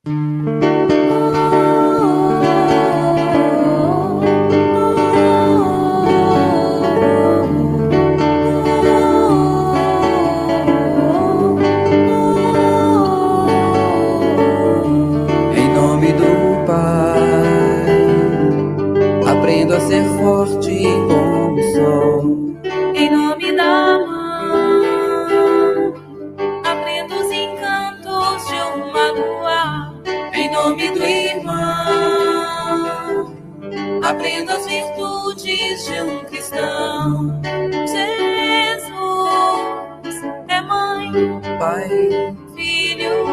Em nome do Pai, aprendo a ser forte como o sol. Em nome da Mãe, aprendo os encantos de uma lua. Em nome do Irmão, aprendo as virtudes de um cristão. Jesus é Mãe, Pai, Filho,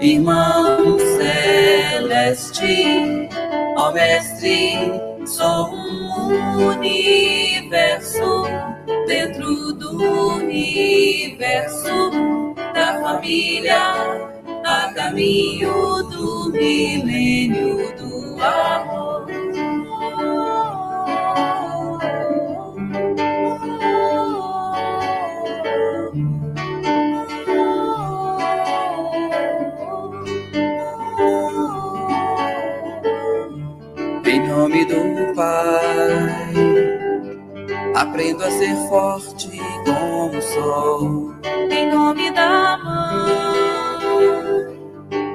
Irmão Celeste. Ó Mestre, sou um universo dentro do universo da família, a caminho do milênio do amor. em nome do Pai, aprendo a ser forte como o sol. Em nome da Mãe,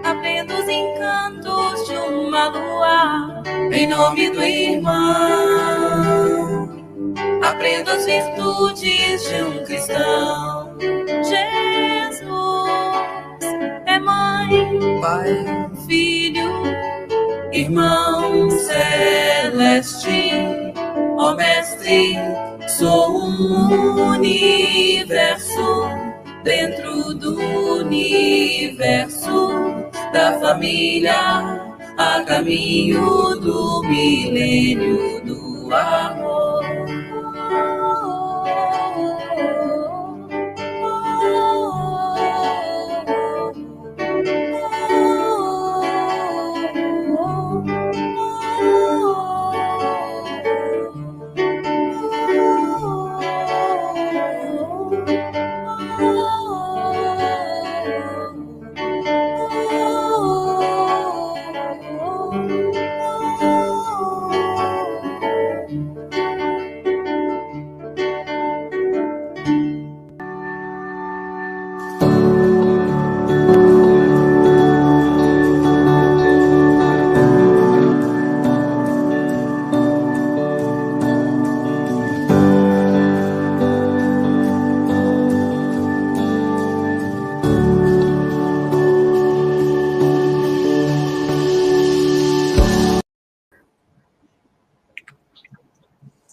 aprendo os encantos de uma lua. Em nome do Irmão, aprendo as virtudes de um cristão. Jesus é Mãe, Pai, Filho, Irmão Celeste. Ó Mestre, sou um universo dentro do universo da família, a caminho do milênio do amor.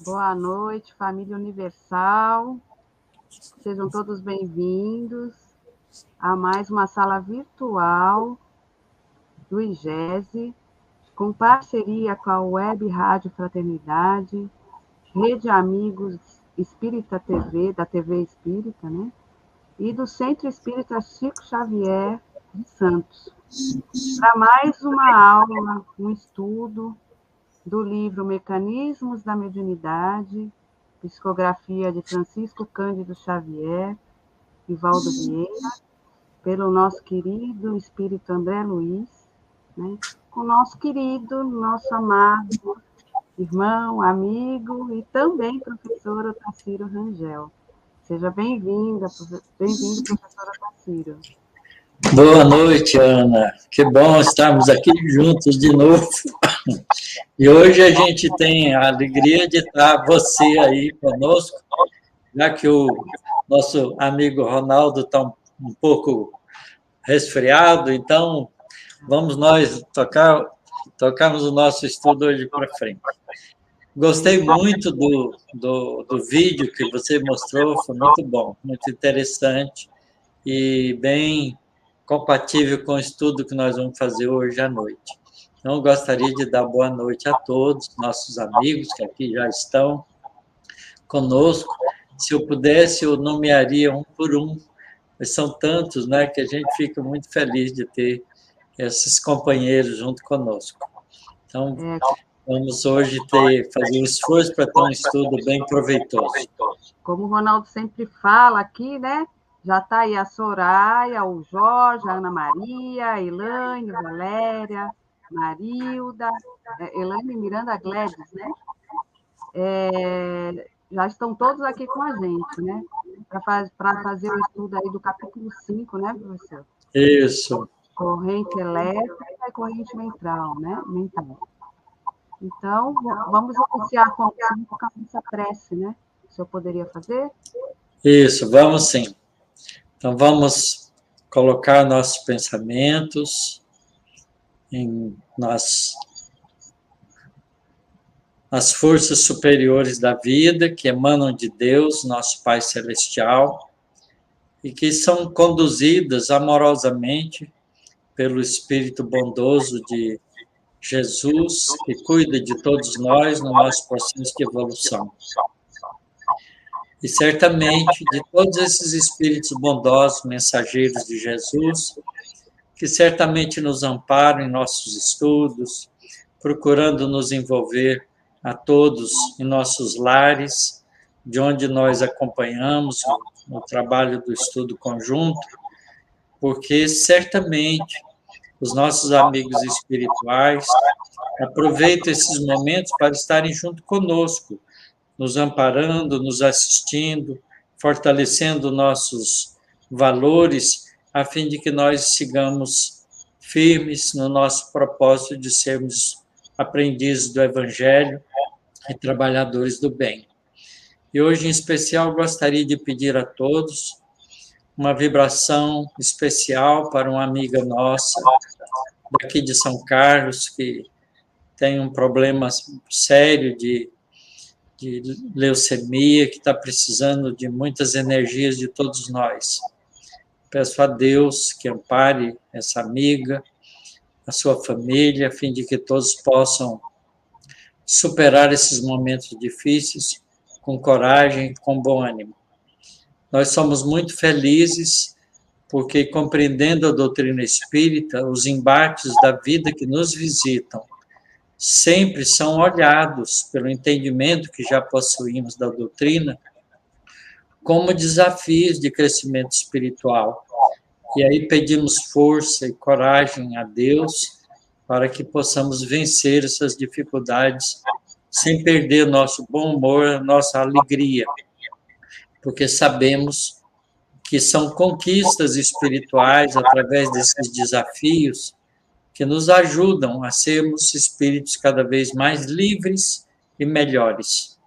Boa noite, família universal. Sejam todos bem-vindos a mais uma sala virtual do IGESE, com parceria com a Web Rádio Fraternidade, Rede Amigos Espírita TV, da TV Espírita, né? E do Centro Espírita Chico Xavier de Santos, para mais uma aula, um estudo do livro Mecanismos da Mediunidade, psicografia de Francisco Cândido Xavier e Valdo Vieira, pelo nosso querido espírito André Luiz, né? Com nosso querido, nosso amado irmão, amigo e também professor Otacílio Rangel. Seja bem-vinda, bem-vindo, professora Otacílio. Boa noite, Ana. Que bom estarmos aqui juntos de novo. E hoje a gente tem a alegria de estar você aí conosco, já que o nosso amigo Ronaldo está um pouco resfriado, então vamos nós tocarmos o nosso estudo hoje para frente. Gostei muito do vídeo que você mostrou, foi muito bom, muito interessante e bem compatível com o estudo que nós vamos fazer hoje à noite. Então, gostaria de dar boa noite a todos, nossos amigos que aqui já estão conosco. Se eu pudesse, eu nomearia um por um, mas são tantos, né, que a gente fica muito feliz de ter esses companheiros junto conosco. Então, vamos hoje fazer um esforço para ter um estudo bem proveitoso. Como o Ronaldo sempre fala aqui, né? Já está aí a Soraya, o Jorge, a Ana Maria, a Elaine, a Valéria, Marilda, Elaine Miranda Gledes, né? Já estão todos aqui com a gente, né? Para fazer o estudo aí do capítulo 5, né, professor? Isso. Corrente elétrica e corrente mental, né? Mental. Então, vamos iniciar com a nossa prece, né? O senhor poderia fazer? Isso, vamos sim. Então, vamos colocar nossos pensamentos nas forças superiores da vida, que emanam de Deus, nosso Pai Celestial, e que são conduzidas amorosamente pelo Espírito bondoso de Jesus, que cuida de todos nós no nosso processo de evolução. E certamente de todos esses espíritos bondosos, mensageiros de Jesus, que certamente nos amparam em nossos estudos, procurando nos envolver a todos em nossos lares, de onde nós acompanhamos o trabalho do estudo conjunto, porque certamente os nossos amigos espirituais aproveitam esses momentos para estarem junto conosco, nos amparando, nos assistindo, fortalecendo nossos valores, a fim de que nós sigamos firmes no nosso propósito de sermos aprendizes do Evangelho e trabalhadores do bem. E hoje, em especial, gostaria de pedir a todos uma vibração especial para uma amiga nossa, daqui de São Carlos, que tem um problema sério de leucemia, que está precisando de muitas energias de todos nós. Peço a Deus que ampare essa amiga, a sua família, a fim de que todos possam superar esses momentos difíceis com coragem e com bom ânimo. Nós somos muito felizes porque, compreendendo a doutrina espírita, os embates da vida que nos visitam sempre são olhados pelo entendimento que já possuímos da doutrina como desafios de crescimento espiritual. E aí pedimos força e coragem a Deus para que possamos vencer essas dificuldades sem perder nosso bom humor, nossa alegria, porque sabemos que são conquistas espirituais através desses desafios que nos ajudam a sermos espíritos cada vez mais livres e melhores.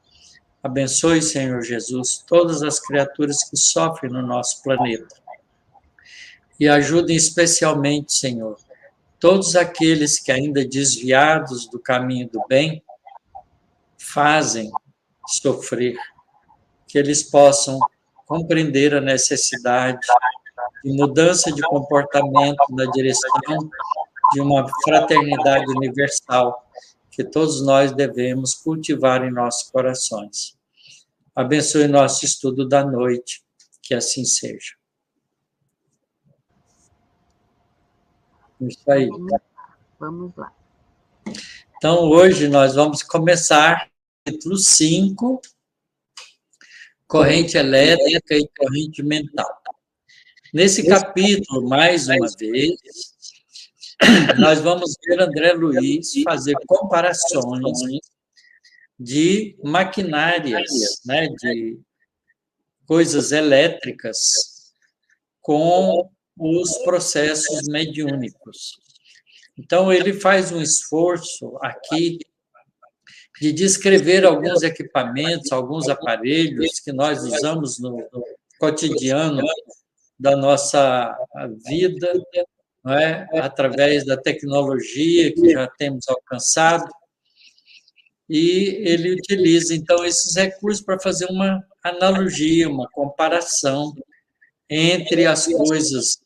Abençoe, Senhor Jesus, todas as criaturas que sofrem no nosso planeta. E ajude especialmente, Senhor, todos aqueles que ainda desviados do caminho do bem fazem sofrer, que eles possam compreender a necessidade de mudança de comportamento na direção de uma fraternidade universal que todos nós devemos cultivar em nossos corações. Abençoe nosso estudo da noite, que assim seja. Isso aí. Vamos lá. Então, hoje nós vamos começar o capítulo 5, corrente elétrica e corrente mental. Nesse capítulo, mais uma vez, nós vamos ver André Luiz fazer comparações de maquinárias, né, de coisas elétricas com os processos mediúnicos. Então, ele faz um esforço aqui de descrever alguns equipamentos, alguns aparelhos que nós usamos no cotidiano da nossa vida, não é? Através da tecnologia que já temos alcançado, e ele utiliza, então, esses recursos para fazer uma analogia, uma comparação entre as coisas,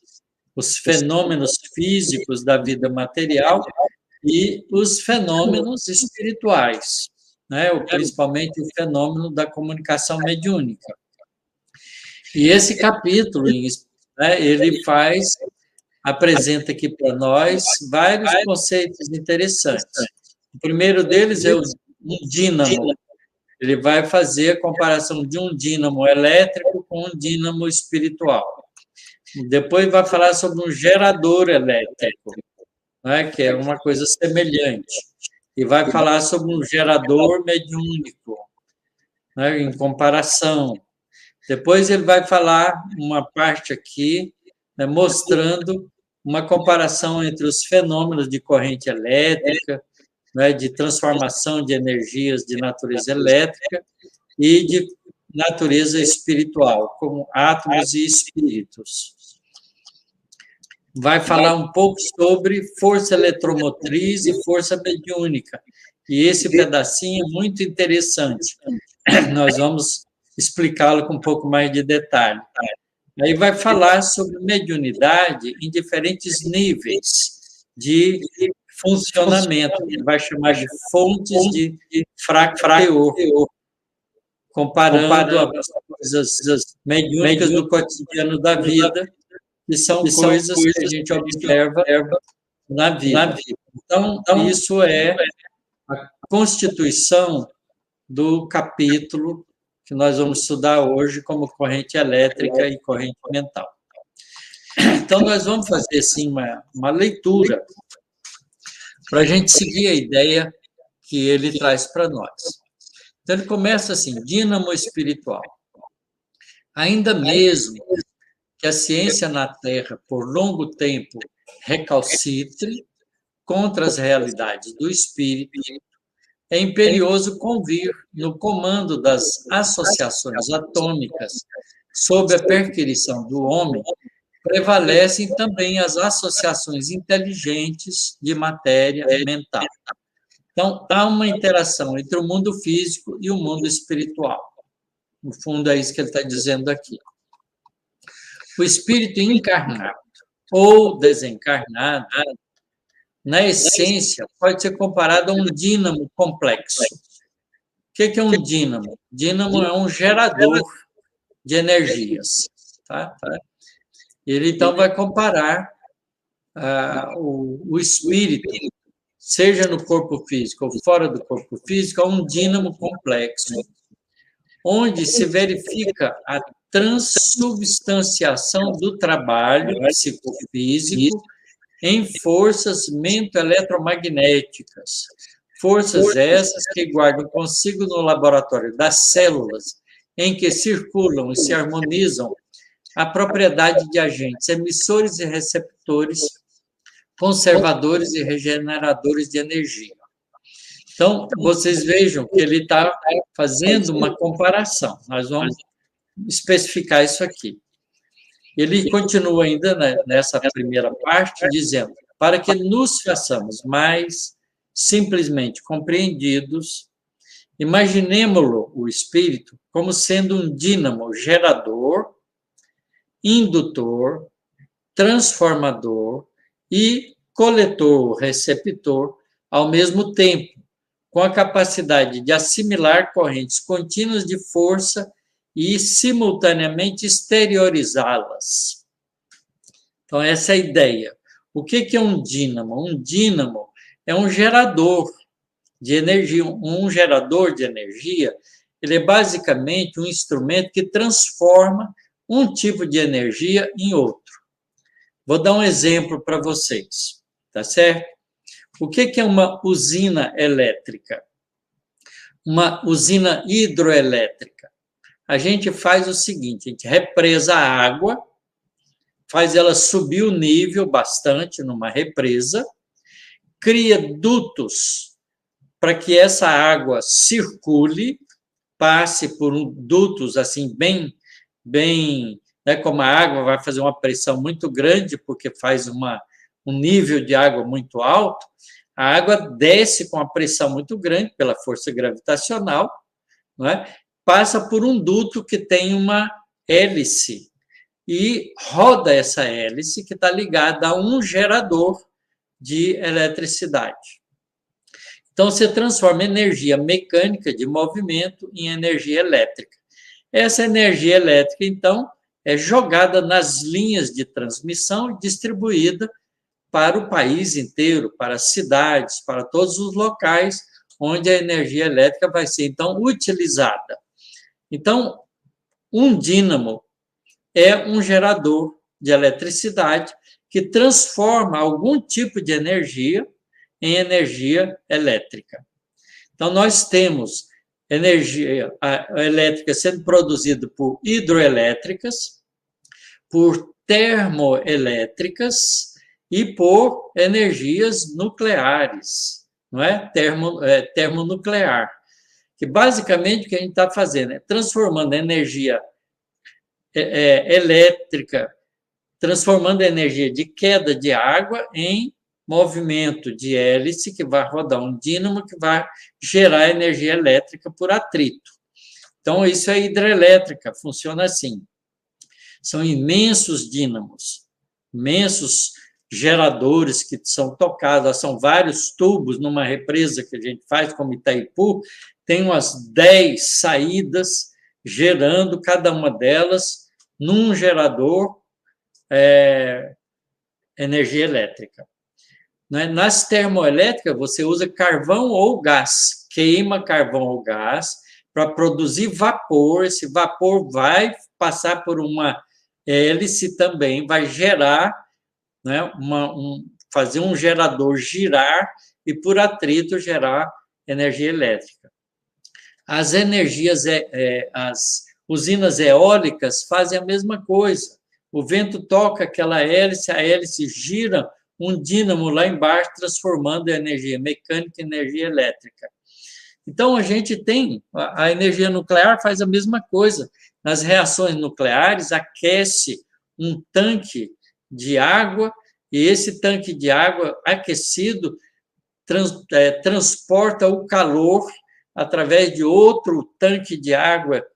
os fenômenos físicos da vida material e os fenômenos espirituais, né? Principalmente o fenômeno da comunicação mediúnica. E esse capítulo, né, ele apresenta aqui para nós vários conceitos interessantes. O primeiro deles é um dínamo. Ele vai fazer a comparação de um dínamo elétrico com um dínamo espiritual. Depois vai falar sobre um gerador elétrico, né, que é uma coisa semelhante. E vai falar sobre um gerador mediúnico, né, em comparação. Depois ele vai falar uma parte aqui, né, mostrando uma comparação entre os fenômenos de corrente elétrica, né, de transformação de energias de natureza elétrica e de natureza espiritual, como átomos e espíritos. Vai falar um pouco sobre força eletromotriz e força mediúnica. E esse pedacinho é muito interessante. Nós vamos explicá-lo com um pouco mais de detalhe. Aí vai falar sobre mediunidade em diferentes níveis de funcionamento, que vai chamar de fontes de fraco teor, comparando as coisas mediúnicas do cotidiano da vida, que são coisas que a gente observa na vida. Então, isso é a constituição do capítulo que nós vamos estudar hoje como corrente elétrica e corrente mental. Então, nós vamos fazer, assim, uma leitura para a gente seguir a ideia que ele traz para nós. Então, ele começa assim, dínamo espiritual. Ainda mesmo que a ciência na Terra, por longo tempo, recalcitre contra as realidades do espírito, é imperioso convir no comando das associações atômicas, sob a perquirição do homem, prevalecem também as associações inteligentes de matéria mental. Então, há uma interação entre o mundo físico e o mundo espiritual. No fundo, é isso que ele está dizendo aqui. O espírito encarnado ou desencarnado, na essência, pode ser comparado a um dínamo complexo. O que é um dínamo? Dínamo é um gerador de energias. Tá? Ele, então, vai comparar o espírito, seja no corpo físico ou fora do corpo físico, a um dínamo complexo, onde se verifica a transubstanciação do trabalho psicofísico em forças mento-eletromagnéticas, forças essas que guardam consigo no laboratório das células em que circulam e se harmonizam a propriedade de agentes emissores e receptores, conservadores e regeneradores de energia. Então, vocês vejam que ele está fazendo uma comparação. Nós vamos especificar isso aqui. Ele continua ainda nessa primeira parte, dizendo, para que nos façamos mais simplesmente compreendidos, imaginemo-lo, o espírito, como sendo um dínamo gerador, indutor, transformador e coletor, receptor, ao mesmo tempo, com a capacidade de assimilar correntes contínuas de força e, simultaneamente, exteriorizá-las. Então, essa é a ideia. O que é um dínamo? Um dínamo é um gerador de energia. Um gerador de energia, ele é basicamente um instrumento que transforma um tipo de energia em outro. Vou dar um exemplo para vocês, tá certo? O que é uma usina elétrica? Uma usina hidroelétrica. A gente faz o seguinte, a gente represa a água, faz ela subir o nível bastante numa represa, cria dutos para que essa água circule, passe por dutos assim bem, né, como a água vai fazer uma pressão muito grande, porque faz um nível de água muito alto, a água desce com a pressão muito grande pela força gravitacional, não é? Passa por um duto que tem uma hélice e roda essa hélice que está ligada a um gerador de eletricidade. Então, você transforma energia mecânica de movimento em energia elétrica. Essa energia elétrica, então, é jogada nas linhas de transmissão e distribuída para o país inteiro, para as cidades, para todos os locais onde a energia elétrica vai ser, então, utilizada. Então, um dínamo é um gerador de eletricidade que transforma algum tipo de energia em energia elétrica. Então, nós temos energia elétrica sendo produzida por hidroelétricas, por termoelétricas e por energias nucleares, não é? Termonuclear. Que basicamente o que a gente está fazendo é transformando a energia elétrica, transformando a energia de queda de água em movimento de hélice, que vai rodar um dínamo, que vai gerar energia elétrica por atrito. Então, isso é hidrelétrica, funciona assim. São imensos dínamos, imensos geradores que são tocados, são vários tubos numa represa que a gente faz, como Itaipu, tem umas 10 saídas gerando cada uma delas num gerador energia elétrica. Nas termoelétricas, você usa carvão ou gás, queima carvão ou gás para produzir vapor, esse vapor vai passar por uma hélice também, vai gerar, né, fazer um gerador girar e, por atrito, gerar energia elétrica. As energias, as usinas eólicas fazem a mesma coisa. O vento toca aquela hélice, a hélice gira um dínamo lá embaixo, transformando a energia mecânica em energia elétrica. Então, a gente tem, a energia nuclear faz a mesma coisa. Nas reações nucleares, aquece um tanque de água, e esse tanque de água aquecido transporta o calor através de outro tanque de água,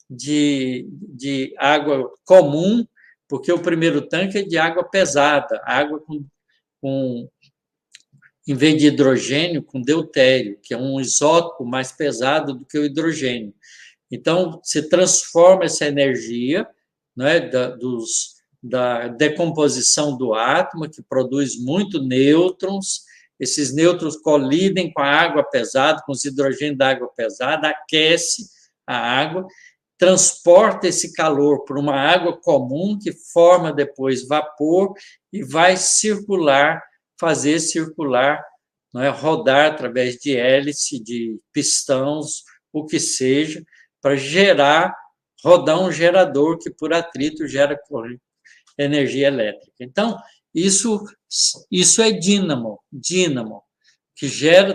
de água comum, porque o primeiro tanque é de água pesada, água em vez de hidrogênio, com deutério, que é um isótopo mais pesado do que o hidrogênio. Então, se transforma essa energia, né, da decomposição do átomo, que produz muito nêutrons, esses nêutrons colidem com a água pesada, com os hidrogênios da água pesada, aquece a água, transporta esse calor para uma água comum, que forma depois vapor e vai circular, fazer circular, não é, rodar através de hélice, de pistões, o que seja, para rodar um gerador que, por atrito, gera energia elétrica. Então, isso é dínamo, que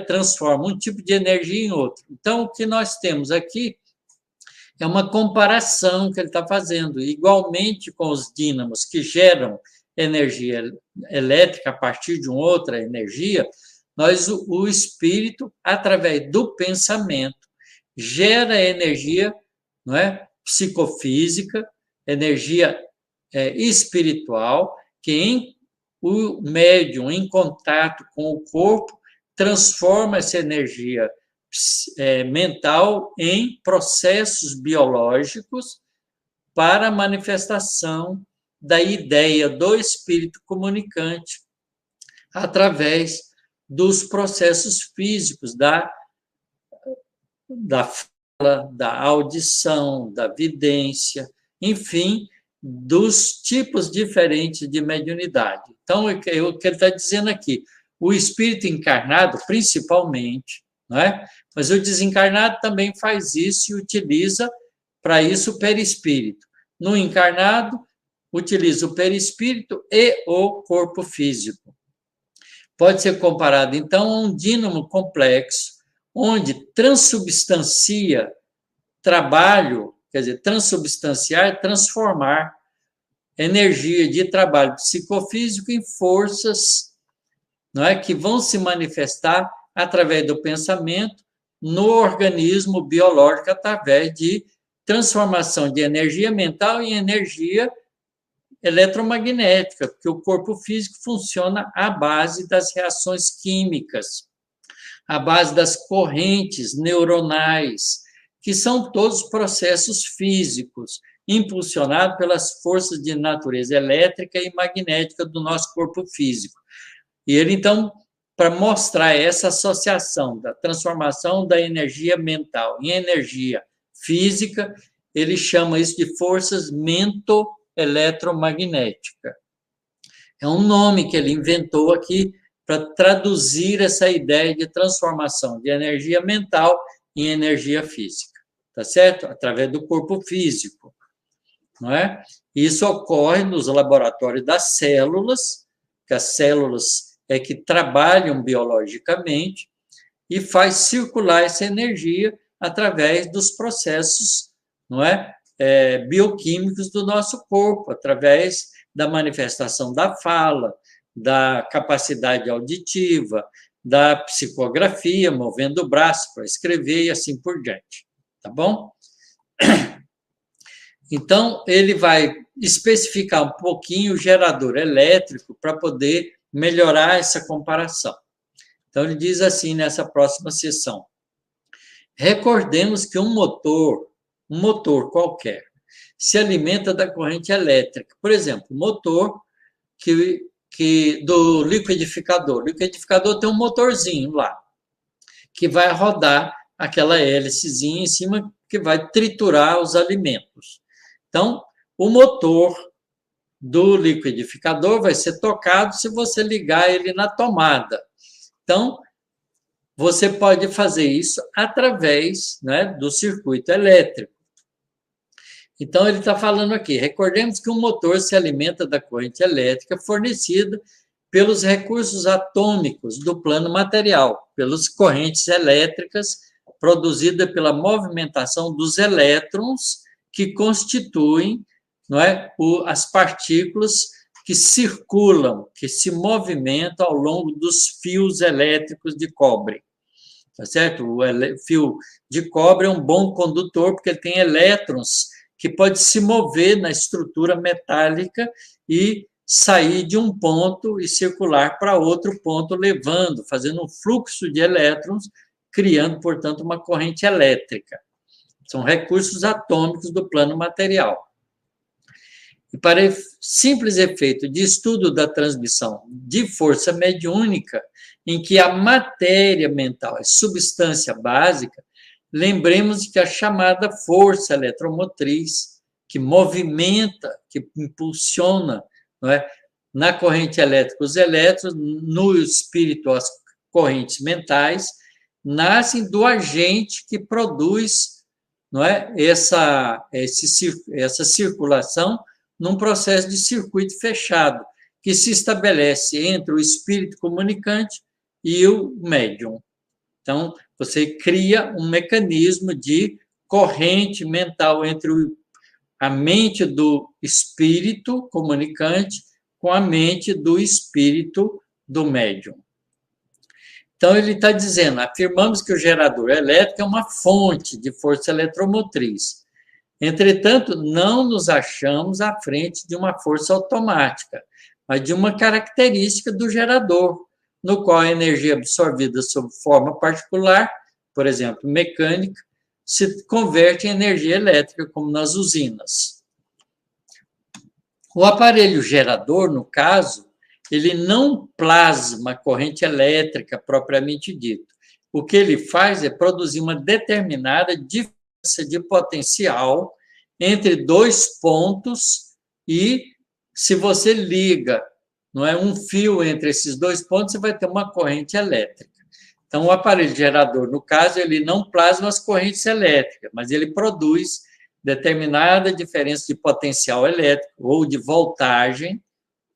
transforma um tipo de energia em outro. Então, o que nós temos aqui é uma comparação que ele está fazendo, igualmente com os dínamos que geram energia elétrica a partir de uma outra energia, o espírito, através do pensamento, gera energia, não é, psicofísica, energia espiritual, que o médium, em contato com o corpo, transforma essa energia mental em processos biológicos para a manifestação da ideia do espírito comunicante através dos processos físicos da fala, da audição, da vidência, enfim, dos tipos diferentes de mediunidade. Então, o que ele está dizendo aqui, o espírito encarnado, principalmente, não é? Mas o desencarnado também faz isso e utiliza para isso o perispírito. No encarnado, utiliza o perispírito e o corpo físico. Pode ser comparado, então, a um dínamo complexo, onde transubstancia trabalho, quer dizer, transubstanciar é transformar energia de trabalho psicofísico em forças, não é, que vão se manifestar através do pensamento no organismo biológico, através de transformação de energia mental em energia eletromagnética, porque o corpo físico funciona à base das reações químicas, à base das correntes neuronais, que são todos processos físicos, impulsionados pelas forças de natureza elétrica e magnética do nosso corpo físico. E ele, então, para mostrar essa associação da transformação da energia mental em energia física, ele chama isso de forças mentoelétricas. eletromagnética. É um nome que ele inventou aqui para traduzir essa ideia de transformação de energia mental em energia física, tá certo? Através do corpo físico, não é? Isso ocorre nos laboratórios das células, que as células é que trabalham biologicamente e faz circular essa energia através dos processos, não é? Bioquímicos do nosso corpo, através da manifestação da fala, da capacidade auditiva, da psicografia, movendo o braço para escrever e assim por diante, tá bom? Então, ele vai especificar um pouquinho o gerador elétrico para poder melhorar essa comparação. Então, ele diz assim nessa próxima sessão: recordemos que um motor qualquer, se alimenta da corrente elétrica. Por exemplo, o motor do liquidificador. O liquidificador tem um motorzinho lá, que vai rodar aquela hélicezinha em cima, que vai triturar os alimentos. Então, o motor do liquidificador vai ser tocado se você ligar ele na tomada. Então, você pode fazer isso através, né, do circuito elétrico. Então, ele está falando aqui, recordemos que um motor se alimenta da corrente elétrica fornecida pelos recursos atômicos do plano material, pelas correntes elétricas produzidas pela movimentação dos elétrons que constituem, não é, as partículas que circulam, que se movimentam ao longo dos fios elétricos de cobre. Tá certo? O fio de cobre é um bom condutor porque ele tem elétrons que pode se mover na estrutura metálica e sair de um ponto e circular para outro ponto, fazendo um fluxo de elétrons, criando, portanto, uma corrente elétrica. São recursos atômicos do plano material. E para simples efeito de estudo da transmissão de força mediúnica, em que a matéria mental é substância básica, lembremos que a chamada força eletromotriz, que movimenta, que impulsiona, não é, na corrente elétrica os elétrons, no espírito as correntes mentais, nascem do agente que produz, não é, essa circulação num processo de circuito fechado, que se estabelece entre o espírito comunicante e o médium. Então, você cria um mecanismo de corrente mental entre a mente do espírito comunicante com a mente do espírito do médium. Então, ele está dizendo, afirmamos que o gerador elétrico é uma fonte de força eletromotriz. Entretanto, não nos achamos à frente de uma força automática, mas de uma característica do gerador, no qual a energia absorvida sob forma particular, por exemplo, mecânica, se converte em energia elétrica, como nas usinas. O aparelho gerador, no caso, ele não plasma corrente elétrica propriamente dito. O que ele faz é produzir uma determinada diferença de potencial entre dois pontos e, se você liga, não é, um fio entre esses dois pontos, você vai ter uma corrente elétrica. Então, o aparelho gerador, no caso, ele não plasma as correntes elétricas, mas ele produz determinada diferença de potencial elétrico ou de voltagem,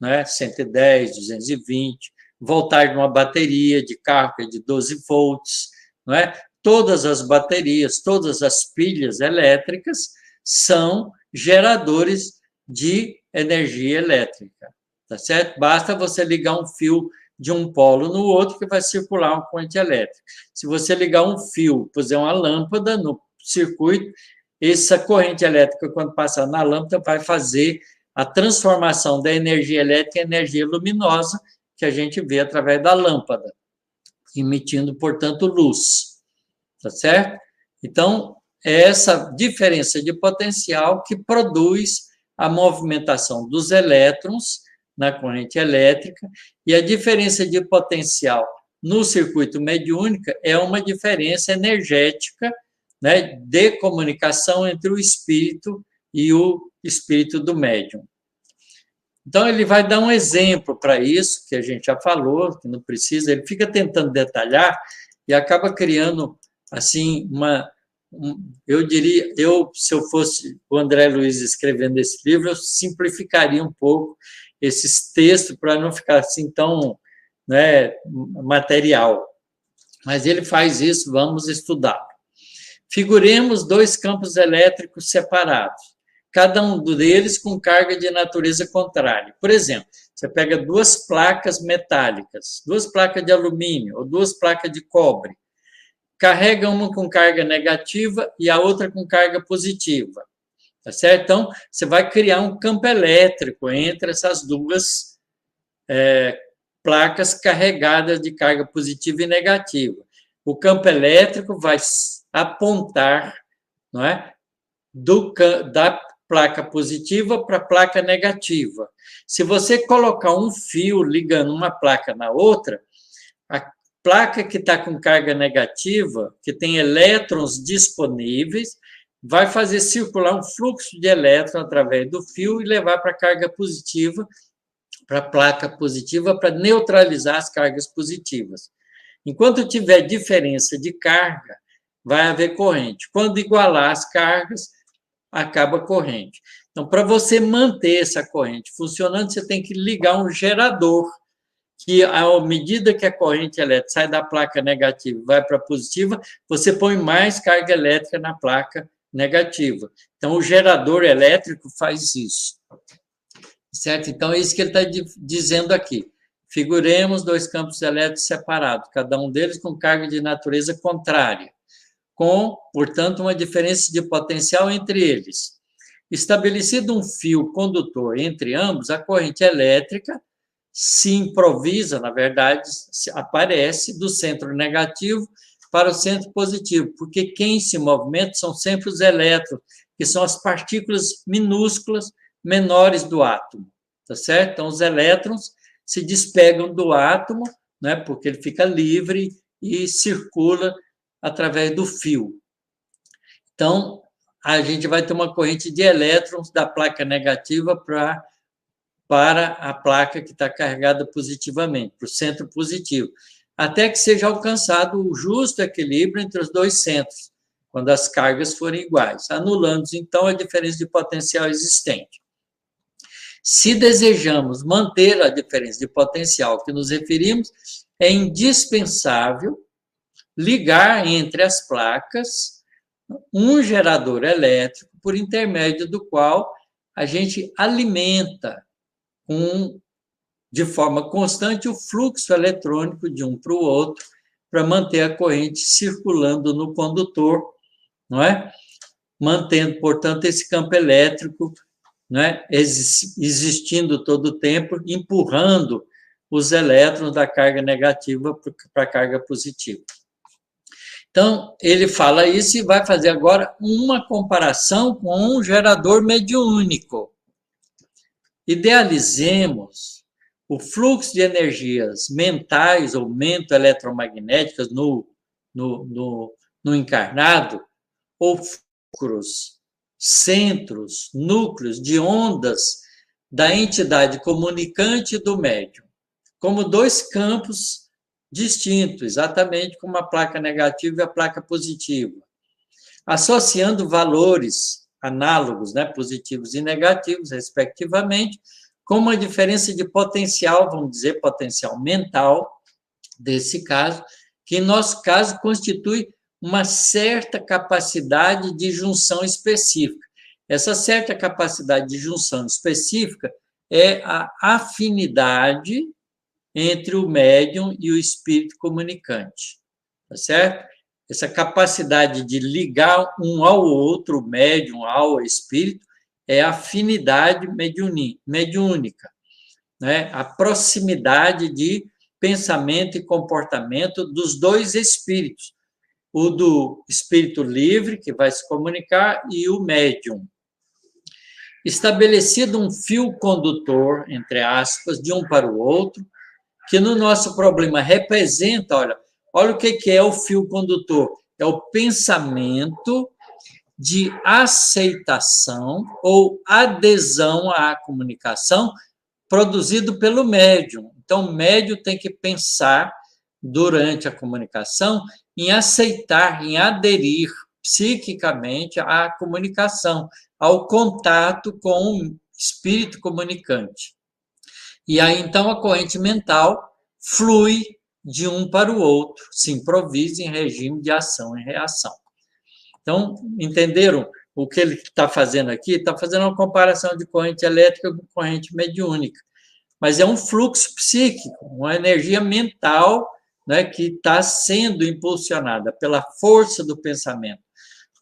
né, 110, 220, voltagem de uma bateria de carro que é de 12 volts, não é? Todas as baterias, todas as pilhas elétricas são geradores de energia elétrica, tá certo? Basta você ligar um fio de um polo no outro que vai circular uma corrente elétrica. Se você ligar um fio, puser uma lâmpada no circuito, essa corrente elétrica, quando passar na lâmpada, vai fazer a transformação da energia elétrica em energia luminosa, que a gente vê através da lâmpada, emitindo, portanto, luz. Tá certo? Então, é essa diferença de potencial que produz a movimentação dos elétrons na corrente elétrica, e a diferença de potencial no circuito mediúnico é uma diferença energética, né, de comunicação entre o espírito e o espírito do médium. Então, ele vai dar um exemplo para isso, que a gente já falou, que não precisa, ele fica tentando detalhar e acaba criando, assim, eu diria, se eu fosse o André Luiz escrevendo esse livro, eu simplificaria um pouco esses textos para não ficar assim tão, né, material. Mas ele faz isso, vamos estudar. Figuremos 2 campos elétricos separados, cada um deles com carga de natureza contrária. Por exemplo, você pega 2 placas metálicas, 2 placas de alumínio ou 2 placas de cobre, carrega uma com carga negativa e a outra com carga positiva, tá certo? Então, você vai criar um campo elétrico entre essas 2 placas carregadas de carga positiva e negativa. O campo elétrico vai apontar, não é, da placa positiva para a placa negativa. Se você colocar um fio ligando uma placa na outra, a placa que está com carga negativa, que tem elétrons disponíveis, vai fazer circular um fluxo de elétrons através do fio e levar para a carga positiva, para a placa positiva, para neutralizar as cargas positivas. Enquanto tiver diferença de carga, vai haver corrente. Quando igualar as cargas, acaba a corrente. Então, para você manter essa corrente funcionando, você tem que ligar um gerador, que, à medida que a corrente elétrica sai da placa negativa e vai para a positiva, você põe mais carga elétrica na placa negativa. Então, o gerador elétrico faz isso. Certo? Então, é isso que ele está dizendo aqui. Figuremos 2 campos elétricos separados, cada um deles com carga de natureza contrária, com, portanto, uma diferença de potencial entre eles. Estabelecido um fio condutor entre ambos, a corrente elétrica se improvisa, na verdade, aparece do centro negativo para o centro positivo, porque quem se movimenta são sempre os elétrons, que são as partículas minúsculas menores do átomo, tá certo? Então, os elétrons se despegam do átomo, né, porque ele fica livre e circula através do fio. Então, a gente vai ter uma corrente de elétrons da placa negativa para a placa que está carregada positivamente, para o centro positivo, até que seja alcançado o justo equilíbrio entre os 2 centros, quando as cargas forem iguais, anulando, então, a diferença de potencial existente. Se desejamos manter a diferença de potencial que nos referimos, é indispensável ligar entre as placas um gerador elétrico por intermédio do qual a gente alimenta de forma constante o fluxo eletrônico de um para o outro para manter a corrente circulando no condutor, não é? Mantendo, portanto, esse campo elétrico, não é, existindo todo o tempo, empurrando os elétrons da carga negativa para a carga positiva. Então, ele fala isso e vai fazer agora uma comparação com um gerador mediúnico. Idealizemos o fluxo de energias mentais ou mento-eletromagnéticas no encarnado, ou fulcros, centros, núcleos de ondas da entidade comunicante e do médium, como 2 campos distintos, exatamente como a placa negativa e a placa positiva, associando valores análogos, né, positivos e negativos, respectivamente, com uma diferença de potencial, vamos dizer, potencial mental, desse caso, que, em nosso caso, constitui uma certa capacidade de junção específica. Essa certa capacidade de junção específica é a afinidade entre o médium e o espírito comunicante, tá certo? Essa capacidade de ligar um ao outro, o médium ao espírito, é a afinidade mediúnica, né? A proximidade de pensamento e comportamento dos 2 espíritos, o do espírito livre, que vai se comunicar, e o médium. Estabelecido um fio condutor, entre aspas, de um para o outro, que no nosso problema representa, olha o que é o fio condutor, é o pensamento de aceitação ou adesão à comunicação produzido pelo médium. Então, o médium tem que pensar, durante a comunicação, em aceitar, em aderir psiquicamente à comunicação, ao contato com o espírito comunicante. E aí, então, a corrente mental flui de um para o outro, se improvisa em regime de ação e reação. Então, entenderam o que ele está fazendo aqui? Está fazendo uma comparação de corrente elétrica com corrente mediúnica. Mas é um fluxo psíquico, uma energia mental, né, que está sendo impulsionada pela força do pensamento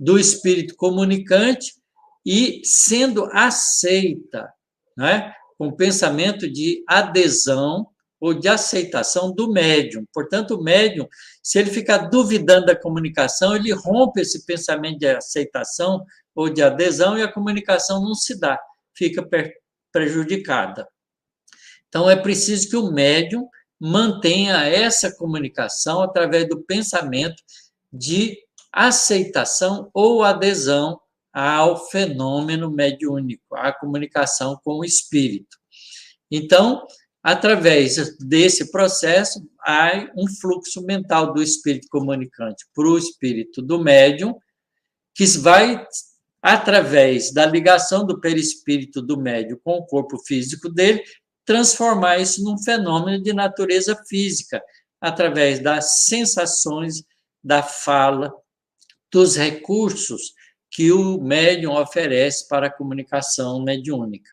do espírito comunicante e sendo aceita, né, com pensamento de adesão ou de aceitação do médium. Portanto, o médium, se ele ficar duvidando da comunicação, ele rompe esse pensamento de aceitação ou de adesão e a comunicação não se dá, fica prejudicada. Então, é preciso que o médium mantenha essa comunicação através do pensamento de aceitação ou adesão ao fenômeno mediúnico, à comunicação com o espírito. Então, através desse processo, há um fluxo mental do espírito comunicante para o espírito do médium, que vai, através da ligação do perispírito do médium com o corpo físico dele, transformar isso num fenômeno de natureza física, através das sensações, da fala, dos recursos que o médium oferece para a comunicação mediúnica,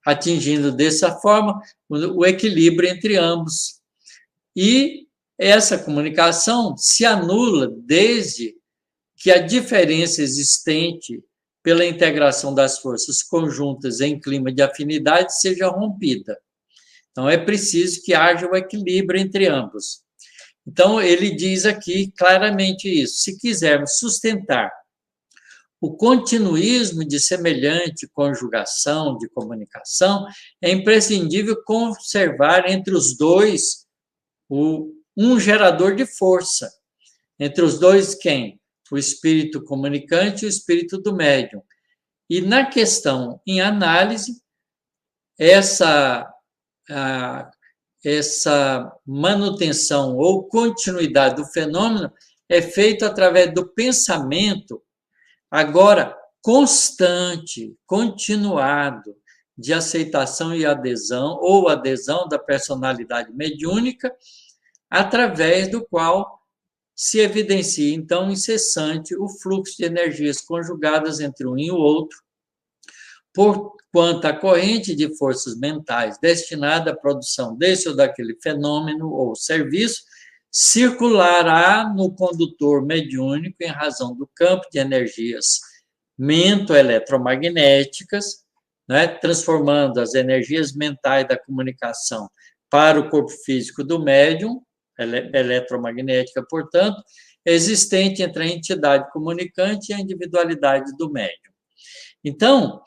atingindo dessa forma o equilíbrio entre ambos. E essa comunicação se anula desde que a diferença existente pela integração das forças conjuntas em clima de afinidade seja rompida. Então, é preciso que haja o equilíbrio entre ambos. Então, ele diz aqui claramente isso. Se quisermos sustentar o continuismo de semelhante conjugação de comunicação, é imprescindível conservar entre os dois um gerador de força. Entre os dois, quem? O espírito comunicante e o espírito do médium. E na questão em análise, essa manutenção ou continuidade do fenômeno é feita através do pensamento, agora constante, continuado, de aceitação e adesão, ou adesão da personalidade mediúnica, através do qual se evidencia, então, incessante o fluxo de energias conjugadas entre um e o outro, porquanto a corrente de forças mentais destinada à produção desse ou daquele fenômeno ou serviço circulará no condutor mediúnico em razão do campo de energias mento-eletromagnéticas, né, transformando as energias mentais da comunicação para o corpo físico do médium, eletromagnética, portanto, existente entre a entidade comunicante e a individualidade do médium. Então,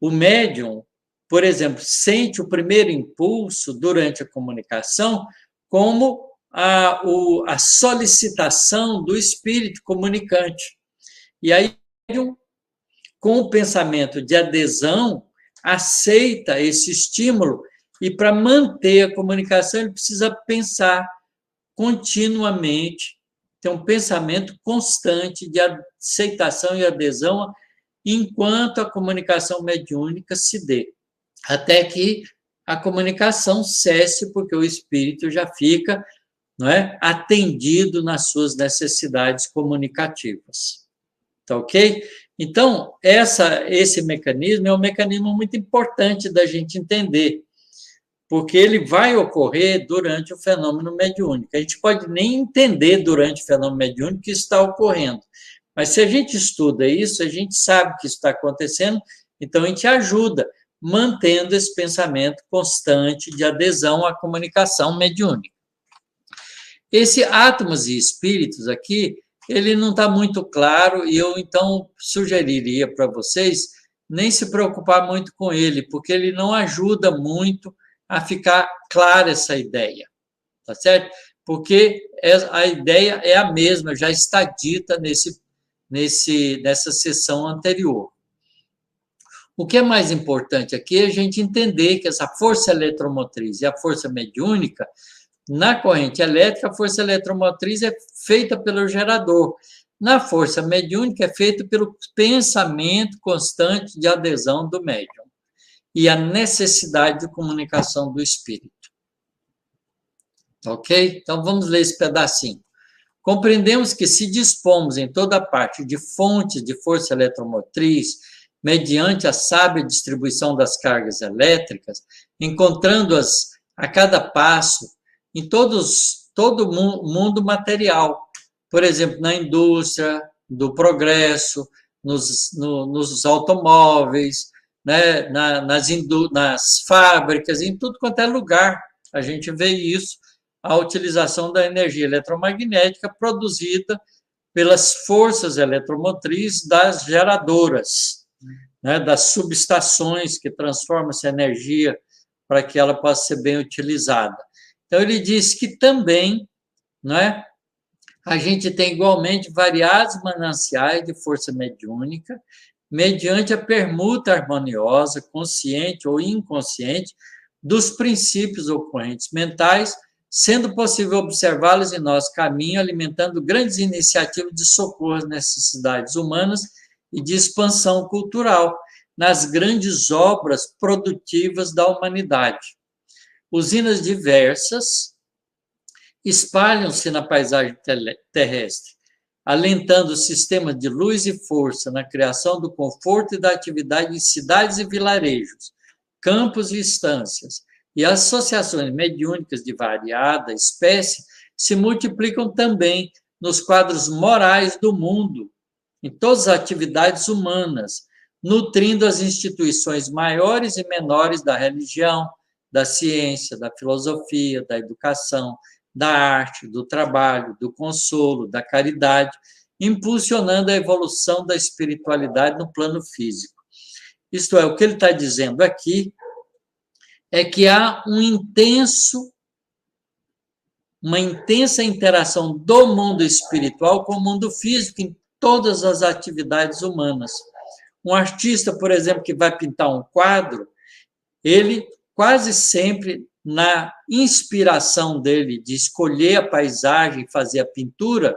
o médium, por exemplo, sente o primeiro impulso durante a comunicação como a solicitação do espírito comunicante. E aí, com o pensamento de adesão, aceita esse estímulo e, para manter a comunicação, ele precisa pensar continuamente, ter um pensamento constante de aceitação e adesão enquanto a comunicação mediúnica se dê, até que a comunicação cesse, porque o espírito já fica, não é, atendido nas suas necessidades comunicativas. Tá ok? Então, esse mecanismo é um mecanismo muito importante da gente entender, porque ele vai ocorrer durante o fenômeno mediúnico. A gente pode nem entender durante o fenômeno mediúnico que está ocorrendo, mas se a gente estuda isso, a gente sabe que isso está acontecendo, então a gente ajuda, mantendo esse pensamento constante de adesão à comunicação mediúnica. Esse átomos e espíritos aqui, ele não está muito claro, e eu, então, sugeriria para vocês nem se preocupar muito com ele, porque ele não ajuda muito a ficar clara essa ideia, tá certo? Porque a ideia é a mesma, já está dita nessa sessão anterior. O que é mais importante aqui é a gente entender que essa força eletromotriz e a força mediúnica, na corrente elétrica, a força eletromotriz é feita pelo gerador. Na força mediúnica, é feita pelo pensamento constante de adesão do médium e a necessidade de comunicação do espírito. Ok? Então, vamos ler esse pedacinho. Compreendemos que, se dispomos em toda parte de fontes de força eletromotriz, mediante a sábia distribuição das cargas elétricas, encontrando-as a cada passo em todo o mundo material, por exemplo, na indústria do progresso, nos automóveis, né, nas fábricas, em tudo quanto é lugar, a gente vê isso, a utilização da energia eletromagnética produzida pelas forças eletromotrizes das geradoras, né, das subestações que transformam essa energia para que ela possa ser bem utilizada. Então, ele diz que também, né, a gente tem igualmente variados mananciais de força mediúnica, mediante a permuta harmoniosa, consciente ou inconsciente, dos princípios ocorrentes mentais, sendo possível observá-los em nosso caminho, alimentando grandes iniciativas de socorro às necessidades humanas e de expansão cultural nas grandes obras produtivas da humanidade. Usinas diversas espalham-se na paisagem terrestre, alentando sistemas de luz e força na criação do conforto e da atividade em cidades e vilarejos, campos e estâncias, e associações mediúnicas de variada espécie se multiplicam também nos quadros morais do mundo, em todas as atividades humanas, nutrindo as instituições maiores e menores da religião, da ciência, da filosofia, da educação, da arte, do trabalho, do consolo, da caridade, impulsionando a evolução da espiritualidade no plano físico. Isto é, o que ele está dizendo aqui é que há uma intensa interação do mundo espiritual com o mundo físico em todas as atividades humanas. Um artista, por exemplo, que vai pintar um quadro, ele quase sempre, na inspiração dele de escolher a paisagem e fazer a pintura,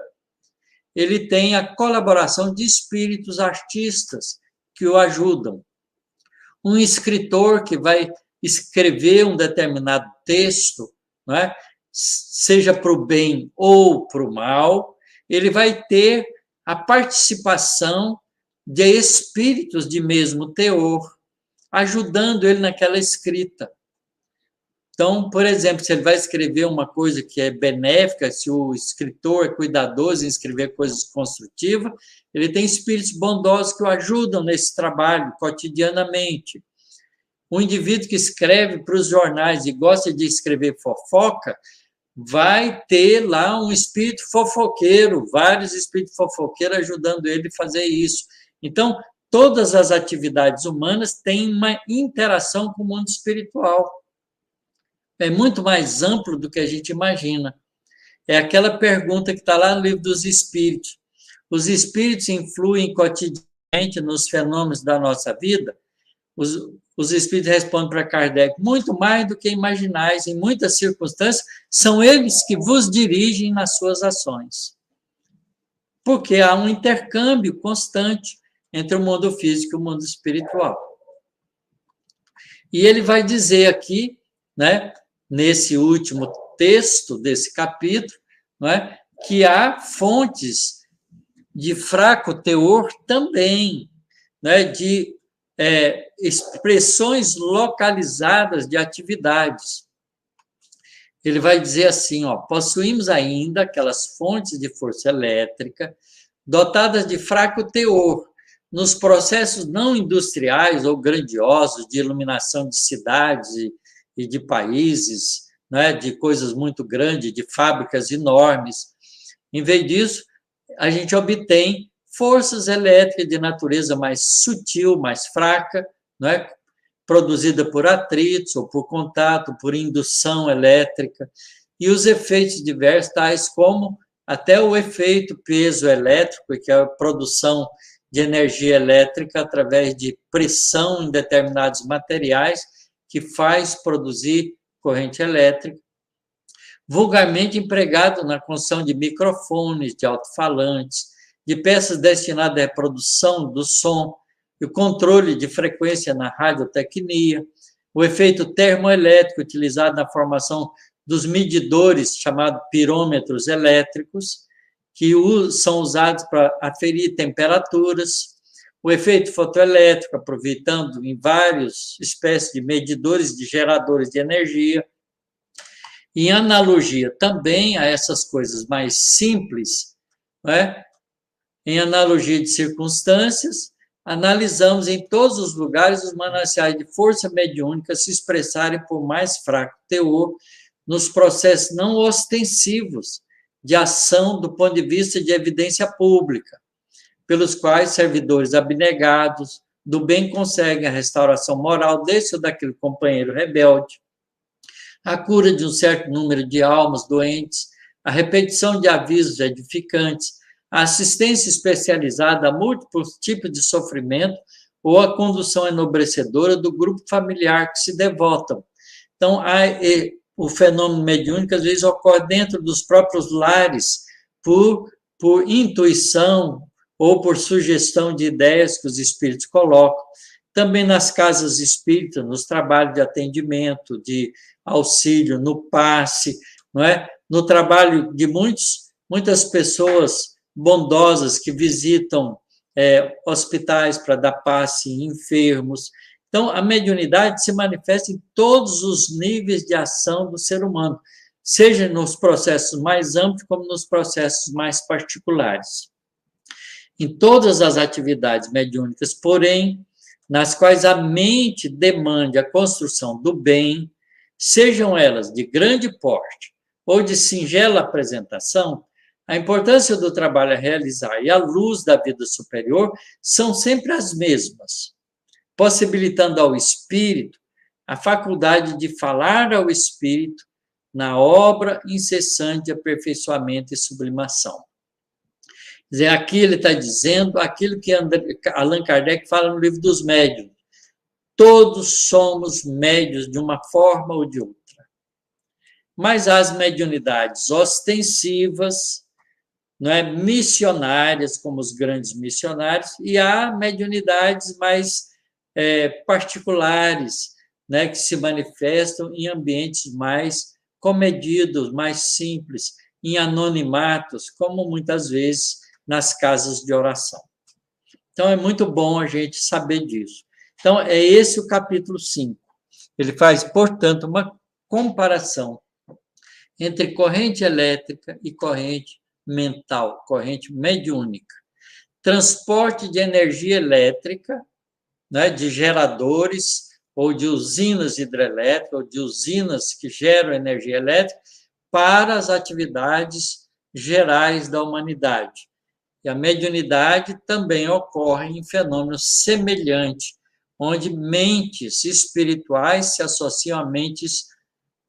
ele tem a colaboração de espíritos artistas que o ajudam. Um escritor que vai escrever um determinado texto, não é? Seja para o bem ou para o mal, ele vai ter a participação de espíritos de mesmo teor, ajudando ele naquela escrita. Então, por exemplo, se ele vai escrever uma coisa que é benéfica, se o escritor é cuidadoso em escrever coisas construtivas, ele tem espíritos bondosos que o ajudam nesse trabalho cotidianamente. O indivíduo que escreve para os jornais e gosta de escrever fofoca, vai ter lá um espírito fofoqueiro, vários espíritos fofoqueiros ajudando ele a fazer isso. Então, todas as atividades humanas têm uma interação com o mundo espiritual. É muito mais amplo do que a gente imagina. É aquela pergunta que está lá no livro dos Espíritos. Os espíritos influem cotidianamente nos fenômenos da nossa vida? Os espíritos respondem para Kardec, muito mais do que imaginais, em muitas circunstâncias, são eles que vos dirigem nas suas ações. Porque há um intercâmbio constante entre o mundo físico e o mundo espiritual. E ele vai dizer aqui, né, nesse último texto desse capítulo, não é, que há fontes de fraco teor também, né, de expressões localizadas de atividades. Ele vai dizer assim, ó, possuímos ainda aquelas fontes de força elétrica dotadas de fraco teor nos processos não industriais ou grandiosos de iluminação de cidades e de países, né, de coisas muito grandes, de fábricas enormes. Em vez disso, a gente obtém forças elétricas de natureza mais sutil, mais fraca, né, produzida por atritos ou por contato, por indução elétrica, e os efeitos diversos, tais como até o efeito peso elétrico, que é a produção de energia elétrica através de pressão em determinados materiais que faz produzir corrente elétrica, vulgarmente empregado na construção de microfones, de alto-falantes, de peças destinadas à reprodução do som, e o controle de frequência na radiotecnia, o efeito termoelétrico utilizado na formação dos medidores, chamados pirômetros elétricos, que são usados para aferir temperaturas, o efeito fotoelétrico, aproveitando em várias espécies de medidores de geradores de energia. Em analogia também a essas coisas mais simples, né? Em analogia de circunstâncias, analisamos em todos os lugares os mananciais de força mediúnica se expressarem por mais fraco teor nos processos não ostensivos de ação do ponto de vista de evidência pública, pelos quais servidores abnegados do bem conseguem a restauração moral desse ou daquele companheiro rebelde, a cura de um certo número de almas doentes, a repetição de avisos edificantes, a assistência especializada a múltiplos tipos de sofrimento ou a condução enobrecedora do grupo familiar que se devotam. Então, o fenômeno mediúnico, às vezes, ocorre dentro dos próprios lares, por intuição ou por sugestão de ideias que os espíritos colocam. Também nas casas espíritas, nos trabalhos de atendimento, de auxílio, no passe, não é? No trabalho de muitas pessoas bondosas que visitam hospitais para dar passe em enfermos. Então, a mediunidade se manifesta em todos os níveis de ação do ser humano, seja nos processos mais amplos como nos processos mais particulares. Em todas as atividades mediúnicas, porém, nas quais a mente demande a construção do bem, sejam elas de grande porte ou de singela apresentação, a importância do trabalho a realizar e a luz da vida superior são sempre as mesmas, possibilitando ao espírito a faculdade de falar ao espírito na obra incessante de aperfeiçoamento e sublimação. Quer dizer, aqui ele está dizendo aquilo que Allan Kardec fala no livro dos médiuns. Todos somos médiuns de uma forma ou de outra. Mas as mediunidades ostensivas, não é, missionárias, como os grandes missionários, e há mediunidades mais particulares, né, que se manifestam em ambientes mais comedidos, mais simples, em anonimatos, como muitas vezes nas casas de oração. Então, é muito bom a gente saber disso. Então, é esse o capítulo 5. Ele faz, portanto, uma comparação entre corrente elétrica e corrente mental, corrente mediúnica. Transporte de energia elétrica, né, de geradores ou de usinas hidrelétricas, ou de usinas que geram energia elétrica, para as atividades gerais da humanidade. E a mediunidade também ocorre em fenômenos semelhantes, onde mentes espirituais se associam a mentes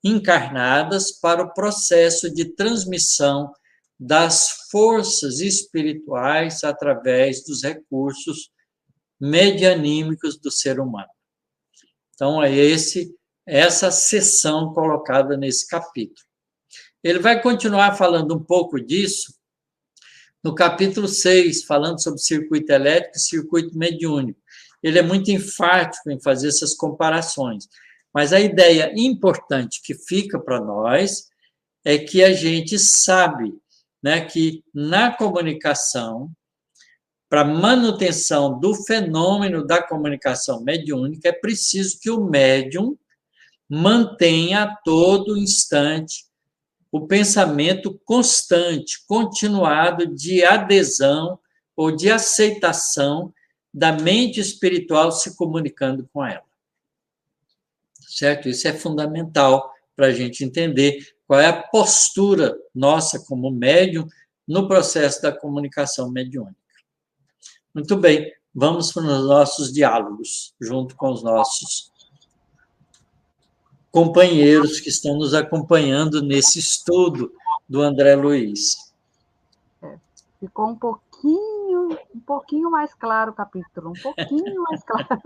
encarnadas para o processo de transmissão das forças espirituais através dos recursos medianímicos do ser humano. Então, é essa seção colocada nesse capítulo. Ele vai continuar falando um pouco disso no capítulo 6, falando sobre circuito elétrico e circuito mediúnico. Ele é muito enfático em fazer essas comparações. Mas a ideia importante que fica para nós é que a gente sabe, né, que na comunicação, para manutenção do fenômeno da comunicação mediúnica, é preciso que o médium mantenha a todo instante o pensamento constante, continuado de adesão ou de aceitação da mente espiritual se comunicando com ela. Certo? Isso é fundamental para a gente entender qual é a postura nossa como médium no processo da comunicação mediúnica. Muito bem, vamos para os nossos diálogos, junto com os nossos companheiros que estão nos acompanhando nesse estudo do André Luiz. Ficou um pouquinho mais claro o capítulo, um pouquinho mais claro.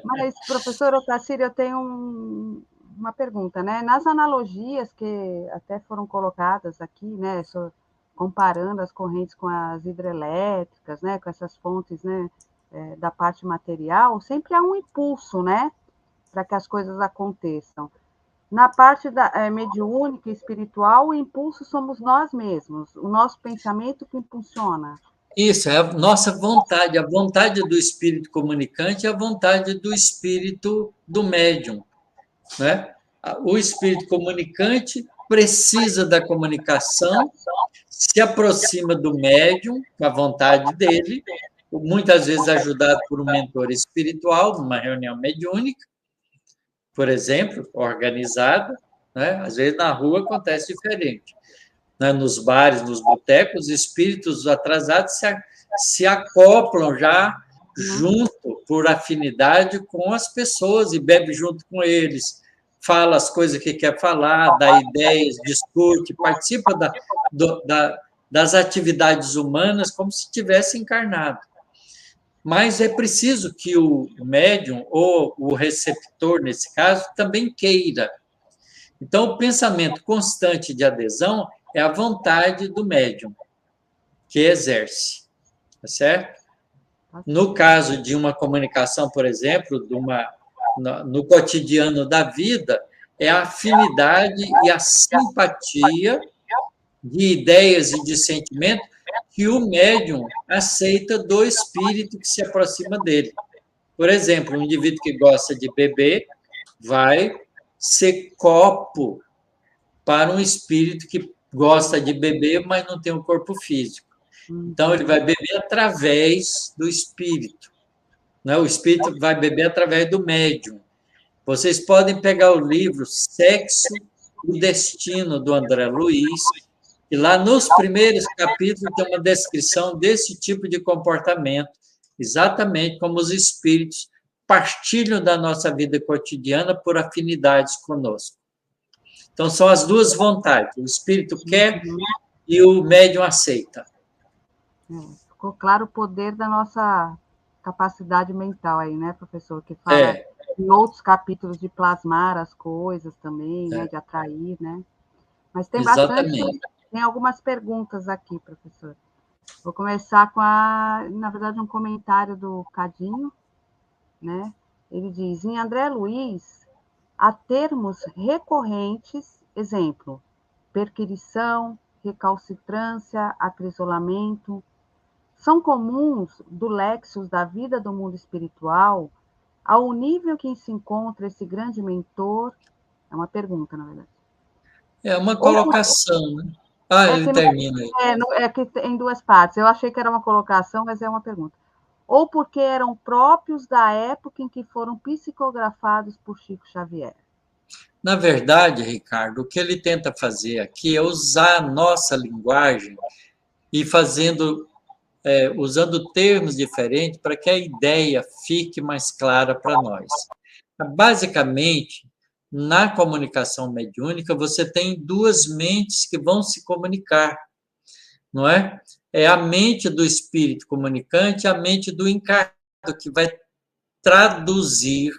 Mas, professor Otacílio, eu tenho uma pergunta, né? Nas analogias que até foram colocadas aqui, né, comparando as correntes com as hidrelétricas, né, com essas fontes, né, da parte material, sempre há um impulso, né, para que as coisas aconteçam. Na parte mediúnica e espiritual, o impulso somos nós mesmos, o nosso pensamento que impulsiona. Isso, é a nossa vontade, a vontade do espírito comunicante e a vontade do espírito do médium, né? O espírito comunicante precisa da comunicação, se aproxima do médium, com a vontade dele, muitas vezes ajudado por um mentor espiritual, numa reunião mediúnica, por exemplo, organizada, né? Às vezes na rua acontece diferente. Né? Nos bares, nos botecos, os espíritos atrasados se acoplam já junto, por afinidade, com as pessoas e bebe junto com eles, fala as coisas que quer falar, dá ideias, discute, participa das atividades humanas como se tivesse encarnado. Mas é preciso que o médium, ou o receptor, nesse caso, também queira. Então, o pensamento constante de adesão é a vontade do médium que exerce, tá certo? No caso de uma comunicação, por exemplo, no cotidiano da vida, é a afinidade e a simpatia de ideias e de sentimento que o médium aceita do espírito que se aproxima dele. Por exemplo, um indivíduo que gosta de beber vai ser copo para um espírito que gosta de beber, mas não tem um corpo físico. Então, ele vai beber através do espírito. Né? O espírito vai beber através do médium. Vocês podem pegar o livro Sexo e Destino, do André Luiz, e lá nos primeiros capítulos tem uma descrição desse tipo de comportamento, exatamente como os espíritos partilham da nossa vida cotidiana por afinidades conosco. Então, são as duas vontades, o espírito quer e o médium aceita. Ficou claro o poder da nossa capacidade mental aí, né, professor? Que fala em outros capítulos de plasmar as coisas também, né, de atrair, né? Mas tem bastante, tem algumas perguntas aqui, professor. Vou começar com na verdade, um comentário do Cadinho, né? Ele diz, em André Luiz, há termos recorrentes, exemplo, perquirição, recalcitrância, acrisolamento, são comuns do lexos da vida do mundo espiritual ao nível que se encontra esse grande mentor? É uma pergunta, na verdade. É uma colocação, né? Ele termina aí. É que em duas partes. Eu achei que era uma colocação, mas é uma pergunta. Ou porque eram próprios da época em que foram psicografados por Chico Xavier? Na verdade, Ricardo, o que ele tenta fazer aqui é usar a nossa linguagem e usando termos diferentes para que a ideia fique mais clara para nós. Basicamente, na comunicação mediúnica, você tem duas mentes que vão se comunicar, não é? É a mente do espírito comunicante e a mente do encarnado, que vai traduzir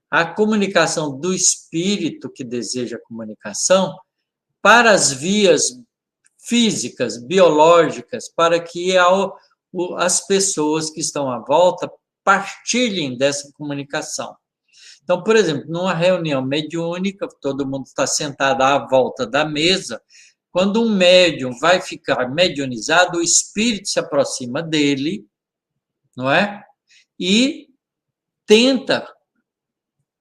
a comunicação do espírito que deseja a comunicação para as vias físicas, biológicas, para que as pessoas que estão à volta partilhem dessa comunicação. Então, por exemplo, numa reunião mediúnica, todo mundo está sentado à volta da mesa, quando um médium vai ficar mediunizado, o espírito se aproxima dele, não é? E tenta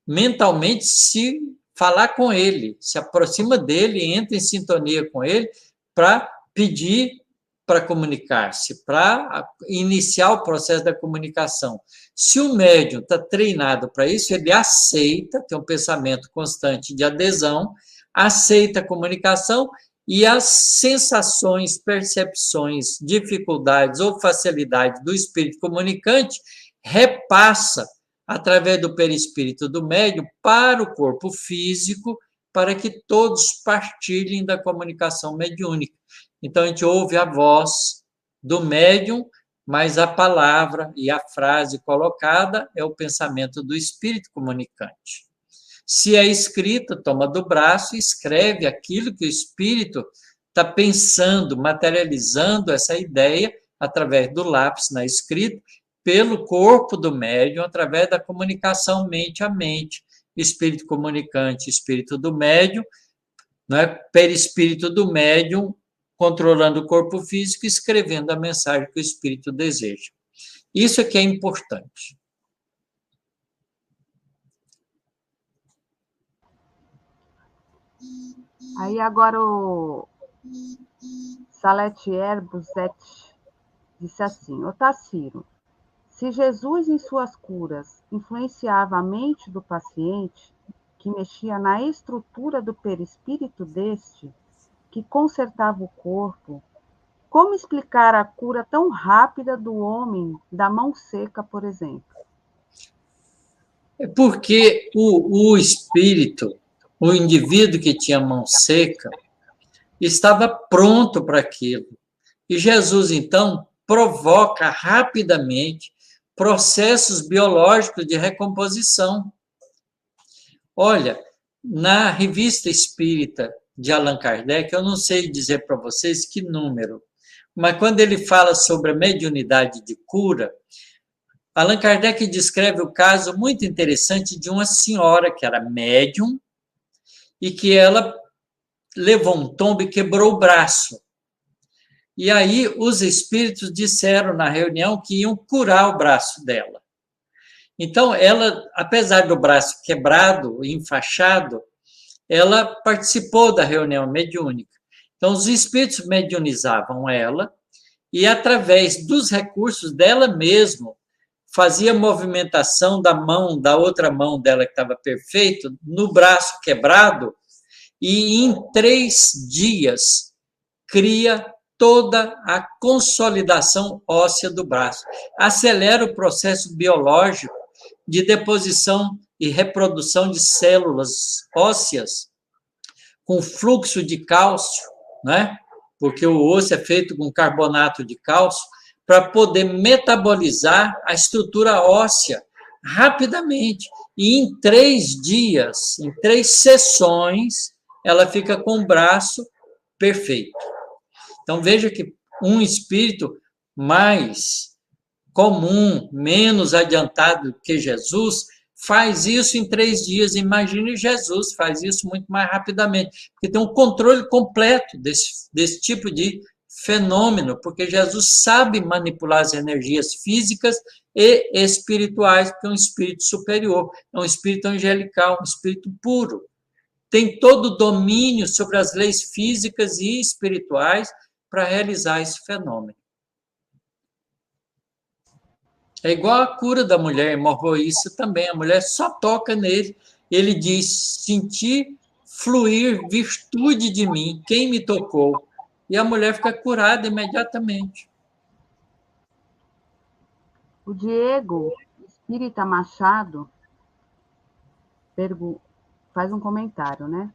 mentalmente se falar com ele, se aproxima dele, entra em sintonia com ele para pedir para comunicar-se, para iniciar o processo da comunicação. Se o médium está treinado para isso, ele aceita, tem um pensamento constante de adesão, aceita a comunicação e as sensações, percepções, dificuldades ou facilidades do espírito comunicante repassa através do perispírito do médium para o corpo físico, para que todos partilhem da comunicação mediúnica. Então, a gente ouve a voz do médium mas a palavra e a frase colocada é o pensamento do espírito comunicante. Se é escrita, toma do braço e escreve aquilo que o espírito está pensando, materializando essa ideia através do lápis na escrita, pelo corpo do médium, através da comunicação mente a mente, espírito comunicante, espírito do médium, né, perispírito do médium, controlando o corpo físico, escrevendo a mensagem que o espírito deseja. Isso é que é importante. Aí agora o Saletier Buzet disse assim: Otacílio, se Jesus em suas curas influenciava a mente do paciente, que mexia na estrutura do perispírito deste, que consertava o corpo, como explicar a cura tão rápida do homem da mão seca, por exemplo? É porque o espírito, o indivíduo que tinha mão seca, estava pronto para aquilo. E Jesus, então, provoca rapidamente processos biológicos de recomposição. Olha, na Revista Espírita de Allan Kardec, eu não sei dizer para vocês que número, mas quando ele fala sobre a mediunidade de cura, Allan Kardec descreve o caso muito interessante de uma senhora que era médium e que ela levou um tombo e quebrou o braço. E aí os espíritos disseram na reunião que iam curar o braço dela. Então, ela, apesar do braço quebrado e enfaixado, ela participou da reunião mediúnica. Então, os espíritos mediunizavam ela e, através dos recursos dela mesma, fazia movimentação da mão, da outra mão dela que estava perfeito, no braço quebrado, e em 3 dias cria toda a consolidação óssea do braço. Acelera o processo biológico de deposição e reprodução de células ósseas com fluxo de cálcio, né? Porque o osso é feito com carbonato de cálcio, para poder metabolizar a estrutura óssea rapidamente. E em 3 dias, em 3 sessões, ela fica com o braço perfeito. Então, veja que um espírito mais comum, menos adiantado que Jesus, faz isso em 3 dias. Imagine Jesus faz isso muito mais rapidamente, porque tem um controle completo desse tipo de fenômeno, porque Jesus sabe manipular as energias físicas e espirituais, porque é um espírito superior, é um espírito angelical, um espírito puro. Tem todo o domínio sobre as leis físicas e espirituais para realizar esse fenômeno. É igual a cura da mulher hemorroísta também. A mulher só toca nele. Ele diz: senti fluir virtude de mim. Quem me tocou? E a mulher fica curada imediatamente. O Diego Espírita Machado faz um comentário, né?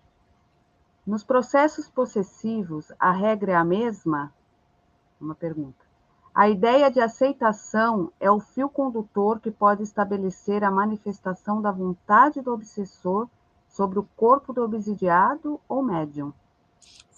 Nos processos possessivos, a regra é a mesma? Uma pergunta. A ideia de aceitação é o fio condutor que pode estabelecer a manifestação da vontade do obsessor sobre o corpo do obsidiado ou médium.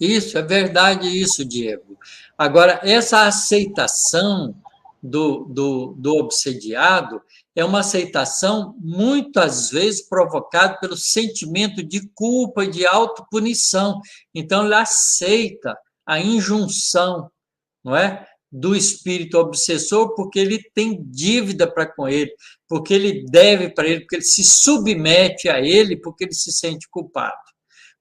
Isso, é verdade isso, Diego. Agora, essa aceitação do obsediado é uma aceitação, muitas vezes, provocada pelo sentimento de culpa e de autopunição. Então, ele aceita a injunção, não é? Do espírito obsessor, porque ele tem dívida para com ele, porque ele deve para ele, porque ele se submete a ele, porque ele se sente culpado.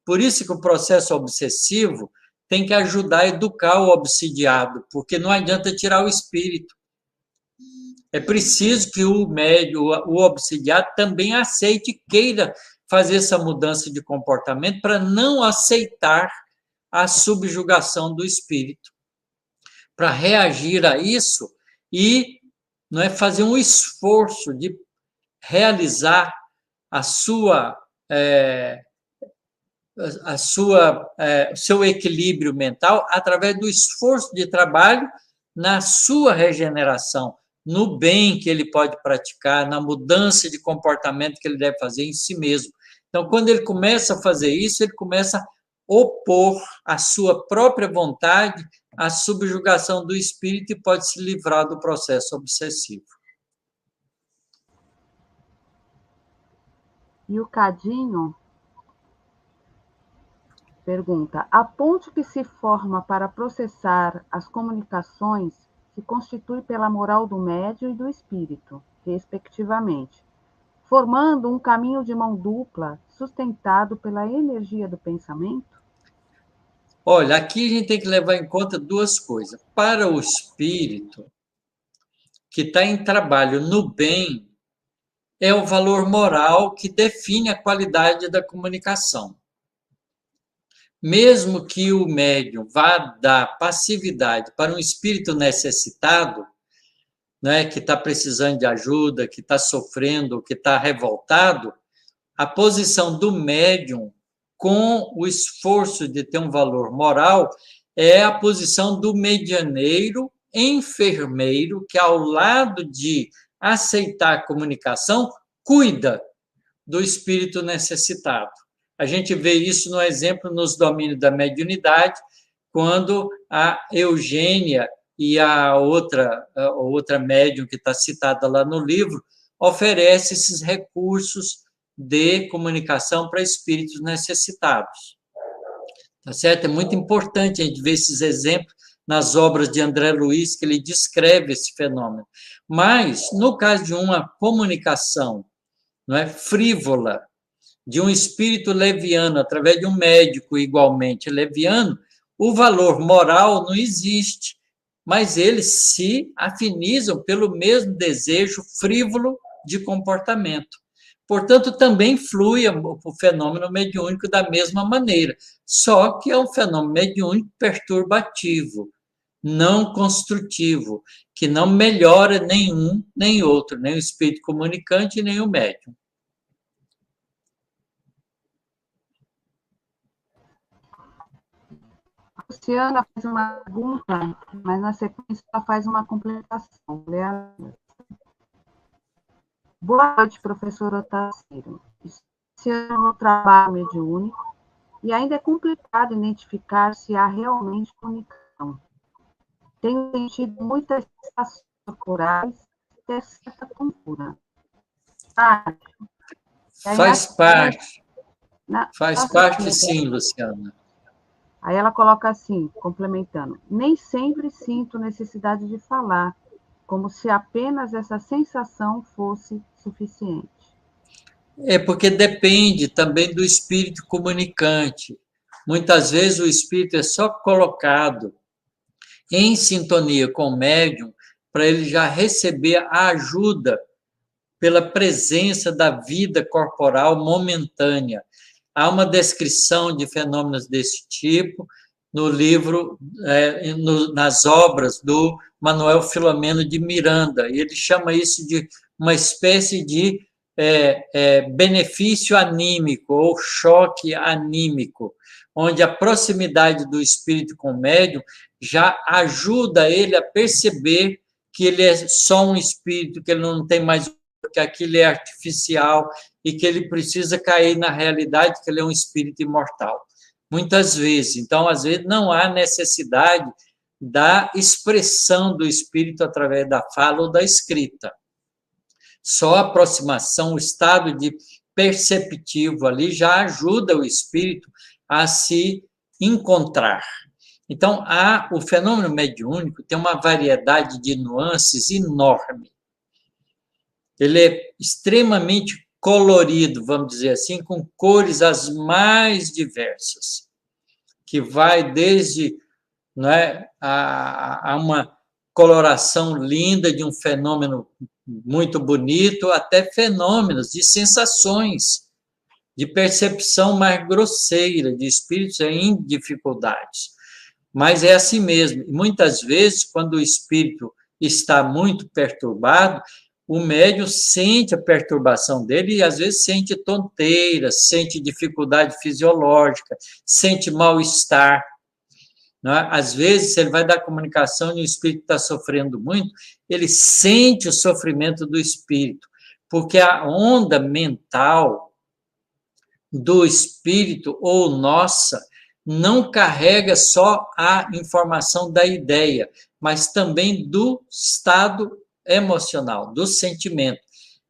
Por isso que o processo obsessivo tem que ajudar a educar o obsidiado, porque não adianta tirar o espírito. É preciso que o médium, o obsidiado, também aceite e queira fazer essa mudança de comportamento para não aceitar a subjugação do espírito, para reagir a isso e não é, fazer um esforço de realizar seu equilíbrio mental através do esforço de trabalho na sua regeneração, no bem que ele pode praticar, na mudança de comportamento que ele deve fazer em si mesmo. Então, quando ele começa a fazer isso, ele começa a opor a sua própria vontade à subjugação do espírito e pode se livrar do processo obsessivo. E o Cadinho pergunta: a ponte que se forma para processar as comunicações se constitui pela moral do médium e do espírito, respectivamente, formando um caminho de mão dupla sustentado pela energia do pensamento? Olha, aqui a gente tem que levar em conta duas coisas. Para o espírito que está em trabalho no bem, é o valor moral que define a qualidade da comunicação. Mesmo que o médium vá dar passividade para um espírito necessitado, né, que está precisando de ajuda, que está sofrendo, que está revoltado, a posição do médium, com o esforço de ter um valor moral, é a posição do medianeiro, enfermeiro, que ao lado de aceitar a comunicação, cuida do espírito necessitado. A gente vê isso no exemplo nos domínios da mediunidade, quando a Eugênia e a outra médium que está citada lá no livro oferece esses recursos de comunicação para espíritos necessitados. Tá certo? É muito importante a gente ver esses exemplos nas obras de André Luiz, que ele descreve esse fenômeno. Mas, no caso de uma comunicação, não é, frívola, de um espírito leviano, através de um médico igualmente leviano, o valor moral não existe, mas eles se afinizam pelo mesmo desejo frívolo de comportamento. Portanto, também flui o fenômeno mediúnico da mesma maneira, só que é um fenômeno mediúnico perturbativo, não construtivo, que não melhora nenhum nem outro, nem o espírito comunicante, nem o médium. A Luciana faz uma pergunta, mas na sequência ela faz uma completação. Boa noite, professor Otacílio. Esse ano no trabalho mediúnico, e ainda é complicado identificar se há realmente comunicação. Tenho sentido muitas sensações corporais e até certa tontura. Faz parte. Faz parte, sim, Luciana. Aí ela coloca assim, complementando: nem sempre sinto necessidade de falar, como se apenas essa sensação fosse suficiente. É porque depende também do espírito comunicante. Muitas vezes o espírito é só colocado em sintonia com o médium para ele já receber a ajuda pela presença da vida corporal momentânea. Há uma descrição de fenômenos desse tipo no livro, nas obras do Manuel Filomeno de Miranda. E ele chama isso de uma espécie de benefício anímico ou choque anímico, onde a proximidade do espírito com o médium já ajuda ele a perceber que ele é só um espírito, que ele não tem mais, que aquilo é artificial e que ele precisa cair na realidade que ele é um espírito imortal. Muitas vezes. Então, às vezes, não há necessidade da expressão do espírito através da fala ou da escrita. Só a aproximação, o estado de perceptivo ali já ajuda o espírito a se encontrar. Então, o fenômeno mediúnico tem uma variedade de nuances enorme. Ele é extremamente colorido, vamos dizer assim, com cores as mais diversas, que vai desde, não é, a uma coloração linda de um fenômeno muito bonito, até fenômenos de sensações, de percepção mais grosseira, de espíritos em dificuldades. Mas é assim mesmo. E muitas vezes, quando o espírito está muito perturbado, o médium sente a perturbação dele e, às vezes, sente tonteira, sente dificuldade fisiológica, sente mal-estar. né? Às vezes, se ele vai dar comunicação e o espírito está sofrendo muito, ele sente o sofrimento do espírito, porque a onda mental do espírito ou nossa não carrega só a informação da ideia, mas também do estado emocional, do sentimento.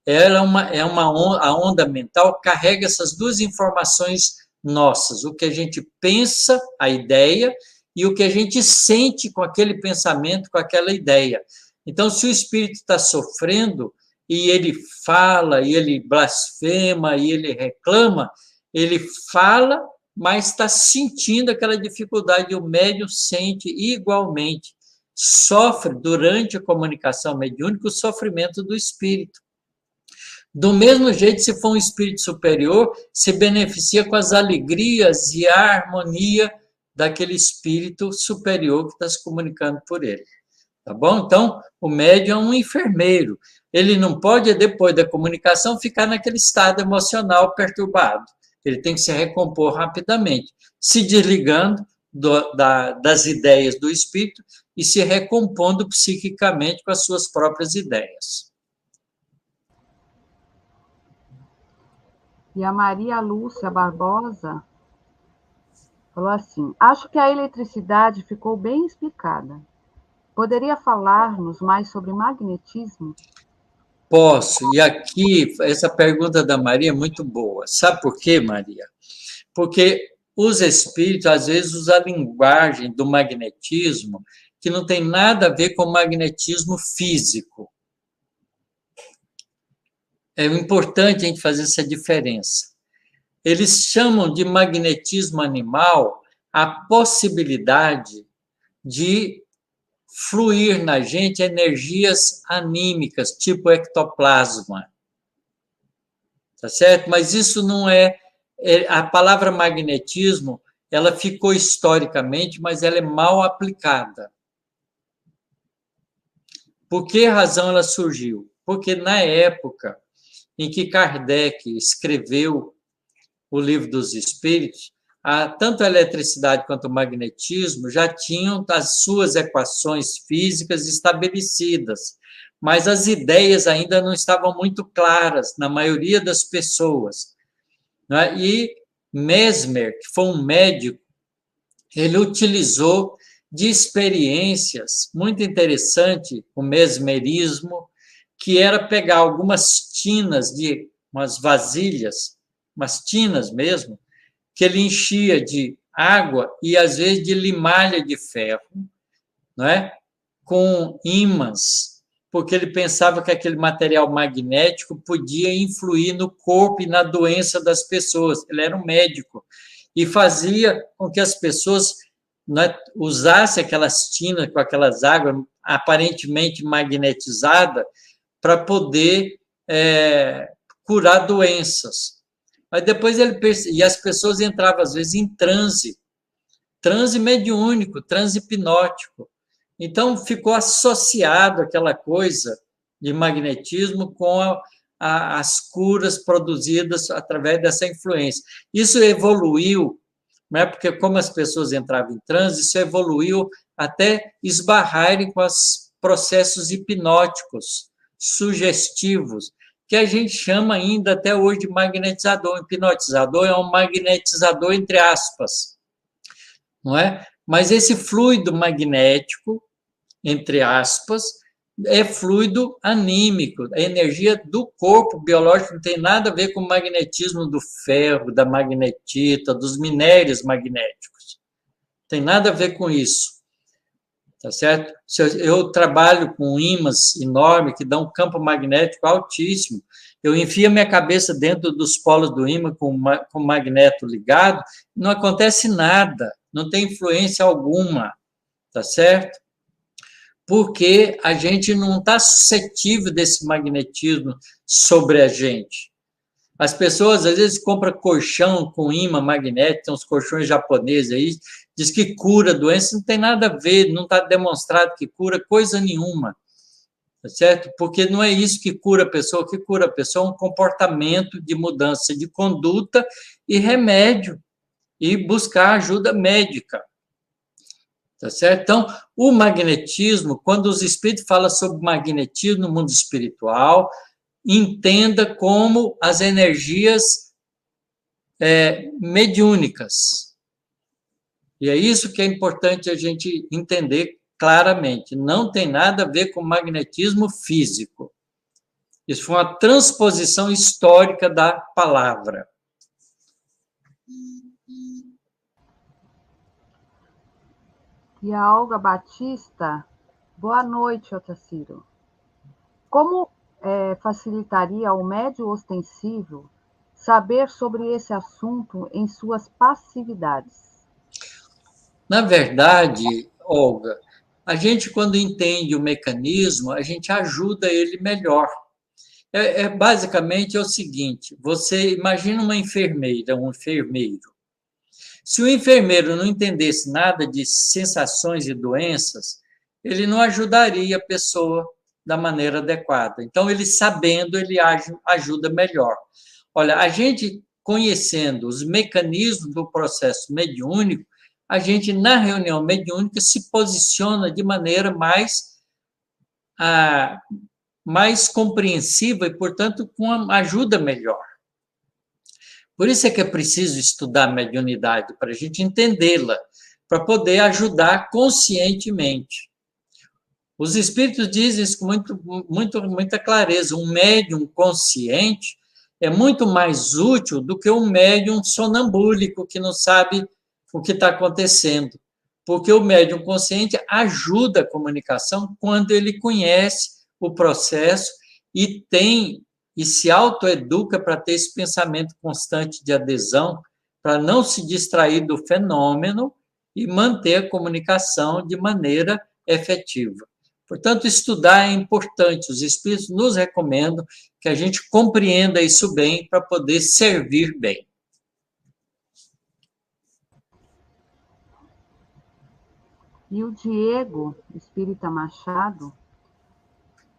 A onda mental carrega essas duas informações nossas, o que a gente pensa, a ideia, e o que a gente sente com aquele pensamento, com aquela ideia. Então, se o espírito está sofrendo, e ele fala, e ele blasfema, e ele reclama, ele fala, mas está sentindo aquela dificuldade, o médium sente igualmente, sofre durante a comunicação mediúnica o sofrimento do espírito. Do mesmo jeito, se for um espírito superior, se beneficia com as alegrias e a harmonia daquele espírito superior que está se comunicando por ele. Tá bom? Então, o médium é um enfermeiro. Ele não pode, depois da comunicação, ficar naquele estado emocional perturbado. Ele tem que se recompor rapidamente, se desligando das ideias do espírito e se recompondo psiquicamente com as suas próprias ideias. E a Maria Lúcia Barbosa falou assim: acho que a eletricidade ficou bem explicada. Poderia falar-nos mais sobre magnetismo? Posso. E aqui, essa pergunta da Maria é muito boa. Sabe por quê, Maria? Porque os espíritos, às vezes, usam a linguagem do magnetismo que não tem nada a ver com o magnetismo físico. É importante a gente fazer essa diferença. Eles chamam de magnetismo animal a possibilidade de fluir na gente energias anímicas, tipo ectoplasma. Tá certo? Mas isso não é... A palavra magnetismo, ela ficou historicamente, mas ela é mal aplicada. Por que razão ela surgiu? Porque na época em que Kardec escreveu o Livro dos Espíritos, tanto a eletricidade quanto o magnetismo já tinham as suas equações físicas estabelecidas, mas as ideias ainda não estavam muito claras na maioria das pessoas. Né? E Mesmer, que foi um médico, ele utilizou de experiências muito interessante o mesmerismo, que era pegar algumas tinas de umas vasilhas, umas tinas mesmo, que ele enchia de água e, às vezes, de limalha de ferro, não é? Com ímãs, porque ele pensava que aquele material magnético podia influir no corpo e na doença das pessoas. Ele era um médico e fazia com que as pessoas, né, usassem aquelas tinas com aquelas águas aparentemente magnetizadas para poder curar doenças. Mas depois e as pessoas entravam, às vezes, em transe mediúnico, transe hipnótico. Então, ficou associado aquela coisa de magnetismo com as curas produzidas através dessa influência. Isso evoluiu, né, porque como as pessoas entravam em transe, isso evoluiu até esbarrarem com os processos hipnóticos, sugestivos, que a gente chama ainda até hoje de magnetizador. O hipnotizador é um magnetizador entre aspas, não é? Mas esse fluido magnético, entre aspas, é fluido anímico, a energia do corpo biológico, não tem nada a ver com o magnetismo do ferro, da magnetita, dos minérios magnéticos. Tem nada a ver com isso. Tá certo? Eu trabalho com ímãs enormes que dão um campo magnético altíssimo. Eu enfio a minha cabeça dentro dos polos do ímã com o magneto ligado, não acontece nada, não tem influência alguma, tá certo? Porque a gente não está suscetível desse magnetismo sobre a gente. As pessoas, às vezes, compram colchão com ímã magnético, tem uns colchões japoneses aí, diz que cura doença, não tem nada a ver, não está demonstrado que cura coisa nenhuma, tá certo? Porque não é isso que cura a pessoa, o que cura a pessoa é um comportamento de mudança de conduta e remédio, e buscar ajuda médica. Tá certo? Então, o magnetismo, quando os espíritos falam sobre magnetismo no mundo espiritual, entenda como as energias mediúnicas. E é isso que é importante a gente entender claramente. Não tem nada a ver com magnetismo físico. Isso foi uma transposição histórica da palavra. E a Olga Batista, boa noite, Otacílio. Como facilitaria ao médium ostensivo saber sobre esse assunto em suas passividades? Na verdade, Olga, a gente, quando entende o mecanismo, a gente ajuda ele melhor. Basicamente é o seguinte: você imagina uma enfermeira, um enfermeiro. Se o enfermeiro não entendesse nada de sensações e doenças, ele não ajudaria a pessoa da maneira adequada. Então, ele sabendo, ele ajuda melhor. Olha, a gente conhecendo os mecanismos do processo mediúnico, a gente, na reunião mediúnica, se posiciona de maneira mais compreensiva e, portanto, com uma ajuda melhor. Por isso é que é preciso estudar a mediunidade, para a gente entendê-la, para poder ajudar conscientemente. Os espíritos dizem isso com muita clareza. Um médium consciente é muito mais útil do que um médium sonambúlico que não sabe o que está acontecendo. Porque o médium consciente ajuda a comunicação quando ele conhece o processo e se autoeduca para ter esse pensamento constante de adesão, para não se distrair do fenômeno e manter a comunicação de maneira efetiva. Portanto, estudar é importante. Os espíritos nos recomendam que a gente compreenda isso bem para poder servir bem. E o Diego, espírita Machado,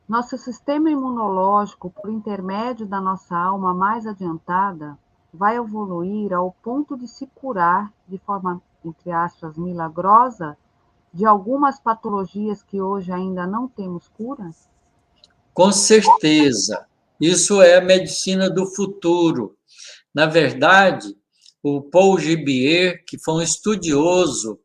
nosso sistema imunológico, por intermédio da nossa alma mais adiantada, vai evoluir ao ponto de se curar de forma, entre aspas, milagrosa, de algumas patologias que hoje ainda não temos cura? Com certeza. Isso é a medicina do futuro. Na verdade, o Paul Gibier, que foi um estudioso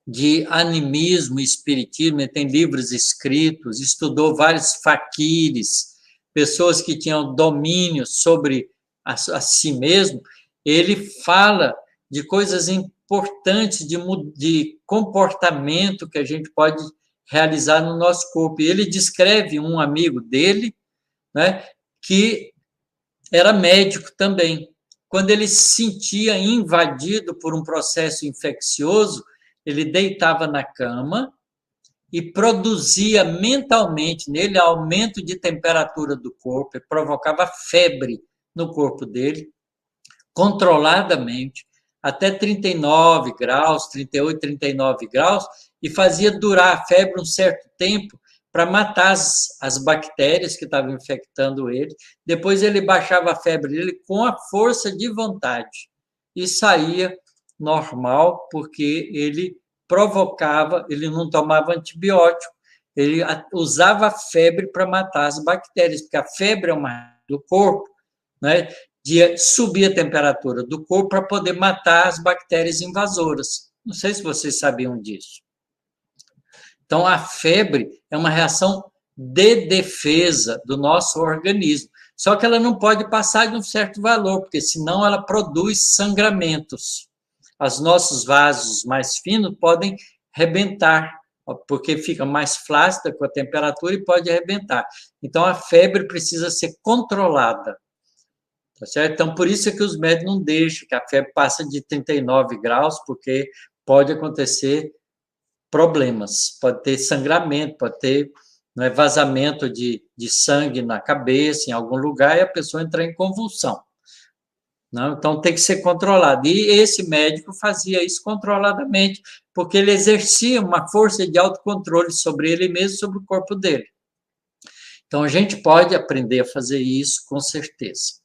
de animismo e espiritismo, tem livros escritos, estudou vários faquires, pessoas que tinham domínio sobre a si mesmo. Ele fala de coisas importantes de comportamento que a gente pode realizar no nosso corpo. E ele descreve um amigo dele, né, que era médico também. Quando ele se sentia invadido por um processo infeccioso, ele deitava na cama e produzia mentalmente nele aumento de temperatura do corpo, e provocava febre no corpo dele, controladamente, até 39 graus, 38, 39 graus, e fazia durar a febre um certo tempo para matar as bactérias que estavam infectando ele. Depois ele baixava a febre dele com a força de vontade e saía normal, porque ele provocava, ele não tomava antibiótico, ele usava a febre para matar as bactérias, porque a febre é uma do corpo, né, de subir a temperatura do corpo para poder matar as bactérias invasoras. Não sei se vocês sabiam disso. Então, a febre é uma reação de defesa do nosso organismo. Só que ela não pode passar de um certo valor, porque senão ela produz sangramentos. Os nossos vasos mais finos podem rebentar, porque fica mais flácida com a temperatura e pode arrebentar. Então, a febre precisa ser controlada. Tá certo? Então, por isso é que os médicos não deixam que a febre passe de 39 graus, porque pode acontecer problemas, pode ter sangramento, pode ter vazamento de sangue na cabeça, em algum lugar, e a pessoa entrar em convulsão. Não? Então, tem que ser controlado. E esse médico fazia isso controladamente, porque ele exercia uma força de autocontrole sobre ele mesmo, sobre o corpo dele. Então, a gente pode aprender a fazer isso, com certeza.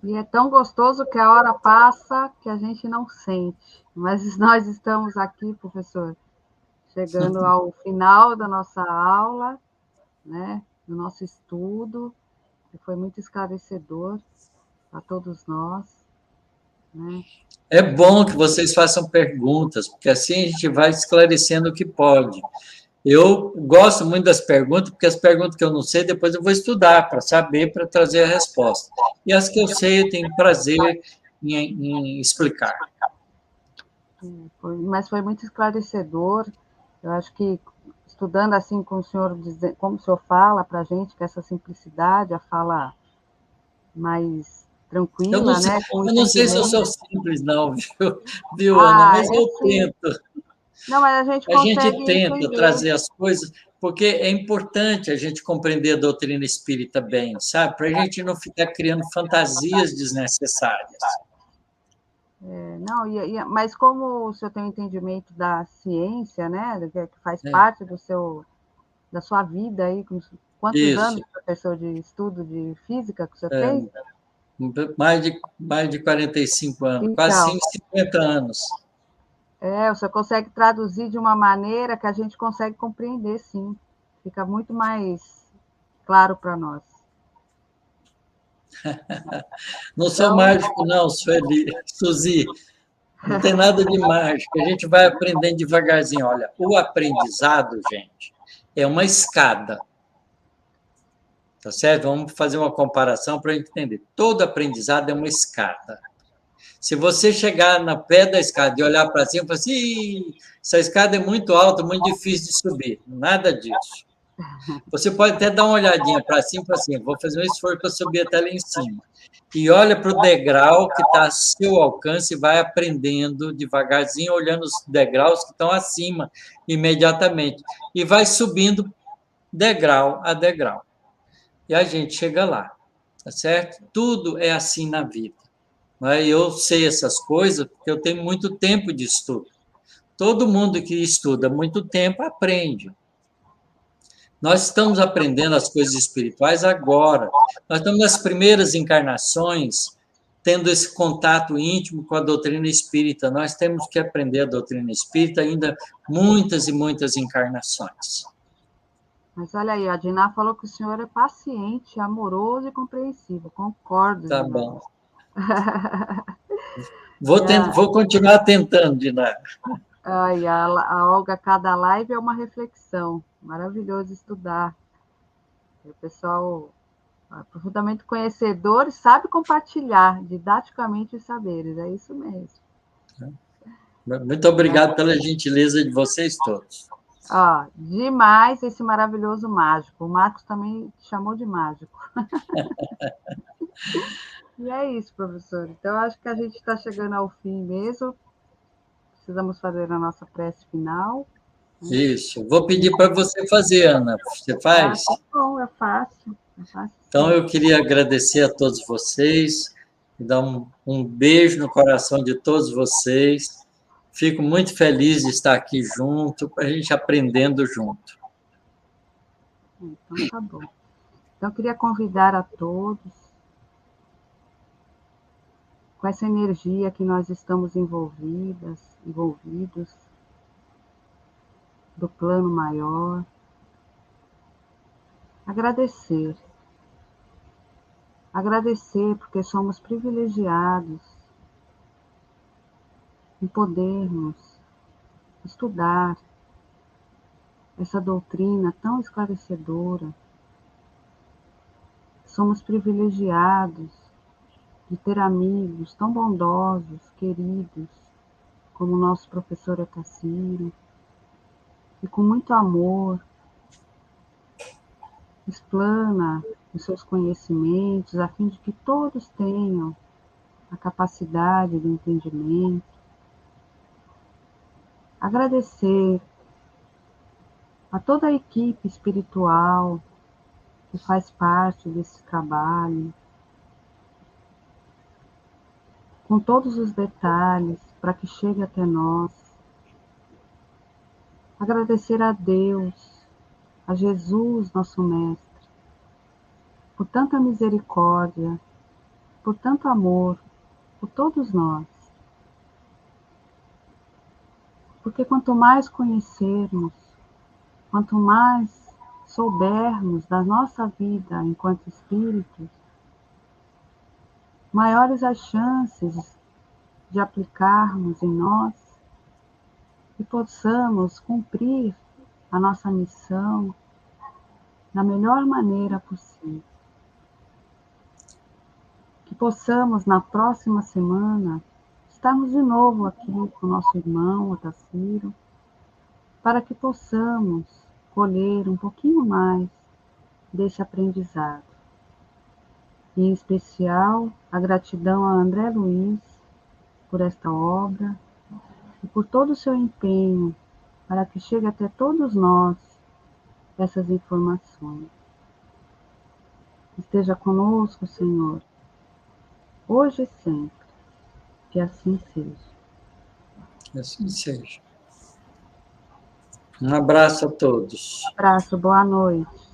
E é tão gostoso que a hora passa que a gente não sente. Mas nós estamos aqui, professor, chegando ao final da nossa aula, né, do nosso estudo, que foi muito esclarecedor para todos nós, né? É bom que vocês façam perguntas, porque assim a gente vai esclarecendo o que pode. Eu gosto muito das perguntas, porque as perguntas que eu não sei, depois eu vou estudar para saber, para trazer a resposta. E as que eu sei, eu tenho prazer em explicar. Mas foi muito esclarecedor. Eu acho que estudando assim com o senhor, como o senhor fala para a gente, que essa simplicidade, a fala mais tranquila, né? Com Eu não sei se eu entendimento. sou simples, não, viu, Ana? Mas eu Sim. tento. Não, mas a gente A gente consegue tenta entender. trazer as coisas, porque é importante a gente compreender a doutrina espírita bem, sabe? Para a gente não ficar criando fantasias desnecessárias. Não, mas como o senhor tem um entendimento da ciência, né? Que faz É, parte da sua vida aí, quantos isso. anos, professor, de estudo de física que o senhor É, fez? mais de 45 anos, quase Então, 50 anos. o senhor consegue traduzir de uma maneira que a gente consegue compreender, sim. Fica muito mais claro para nós. Não sou Então, mágico, não, Suzy. Não tem nada de mágico. A gente vai aprendendo devagarzinho. Olha, o aprendizado, gente, é uma escada. Tá certo? Vamos fazer uma comparação para entender. Todo aprendizado é uma escada. Se você chegar na pé da escada e olhar para cima e falar assim, essa escada é muito alta, muito difícil de subir. Nada disso. Você pode até dar uma olhadinha para cima e falar assim, vou fazer um esforço para subir até lá em cima. E olha para o degrau que está a seu alcance e vai aprendendo devagarzinho, olhando os degraus que estão acima imediatamente. E vai subindo degrau a degrau. E a gente chega lá, tá certo? Tudo é assim na vida. Não é? Eu sei essas coisas porque eu tenho muito tempo de estudo. Todo mundo que estuda muito tempo aprende. Nós estamos aprendendo as coisas espirituais agora. Nós estamos nas primeiras encarnações, tendo esse contato íntimo com a doutrina espírita. Nós temos que aprender a doutrina espírita ainda muitas e muitas encarnações. mas olha aí, a Diná falou que o senhor é paciente, amoroso e compreensivo. Concordo, Tá Diná. bom. E Vou continuar tentando, Diná. a Olga, cada live é uma reflexão. Maravilhoso estudar. O pessoal profundamente conhecedor sabe compartilhar didaticamente os saberes. É isso mesmo. Muito obrigado pela gentileza de vocês todos. Demais esse maravilhoso mágico. O Marcos também chamou de mágico. E é isso, professor. Então, acho que a gente está chegando ao fim mesmo. Precisamos fazer a nossa prece final. Isso. Vou pedir para você fazer, Ana. Você faz? Tá bom, é fácil. Então, eu queria agradecer a todos vocês, e dar um beijo no coração de todos vocês. Fico muito feliz de estar aqui junto, para a gente aprendendo junto. Então, tá bom. Então, eu queria convidar a todos, com essa energia que nós estamos envolvidos, do plano maior, agradecer. Agradecer porque somos privilegiados em podermos estudar essa doutrina tão esclarecedora. Somos privilegiados de ter amigos tão bondosos, queridos, como o nosso professor Otacílio, que com muito amor explana os seus conhecimentos, a fim de que todos tenham a capacidade do entendimento. Agradecer a toda a equipe espiritual que faz parte desse trabalho, com todos os detalhes, para que chegue até nós. Agradecer a Deus, a Jesus, nosso Mestre, por tanta misericórdia, por tanto amor, por todos nós. Porque quanto mais conhecermos, quanto mais soubermos da nossa vida enquanto espíritos, maiores as chances de aplicarmos em nós e possamos cumprir a nossa missão da melhor maneira possível. Que possamos, na próxima semana, estarmos de novo aqui com o nosso irmão, Otacílio, para que possamos colher um pouquinho mais desse aprendizado. E, em especial, a gratidão a André Luiz por esta obra e por todo o seu empenho para que chegue até todos nós essas informações. Esteja conosco, Senhor, hoje e sempre, que assim seja. Que assim seja. Um abraço a todos. Um abraço, boa noite.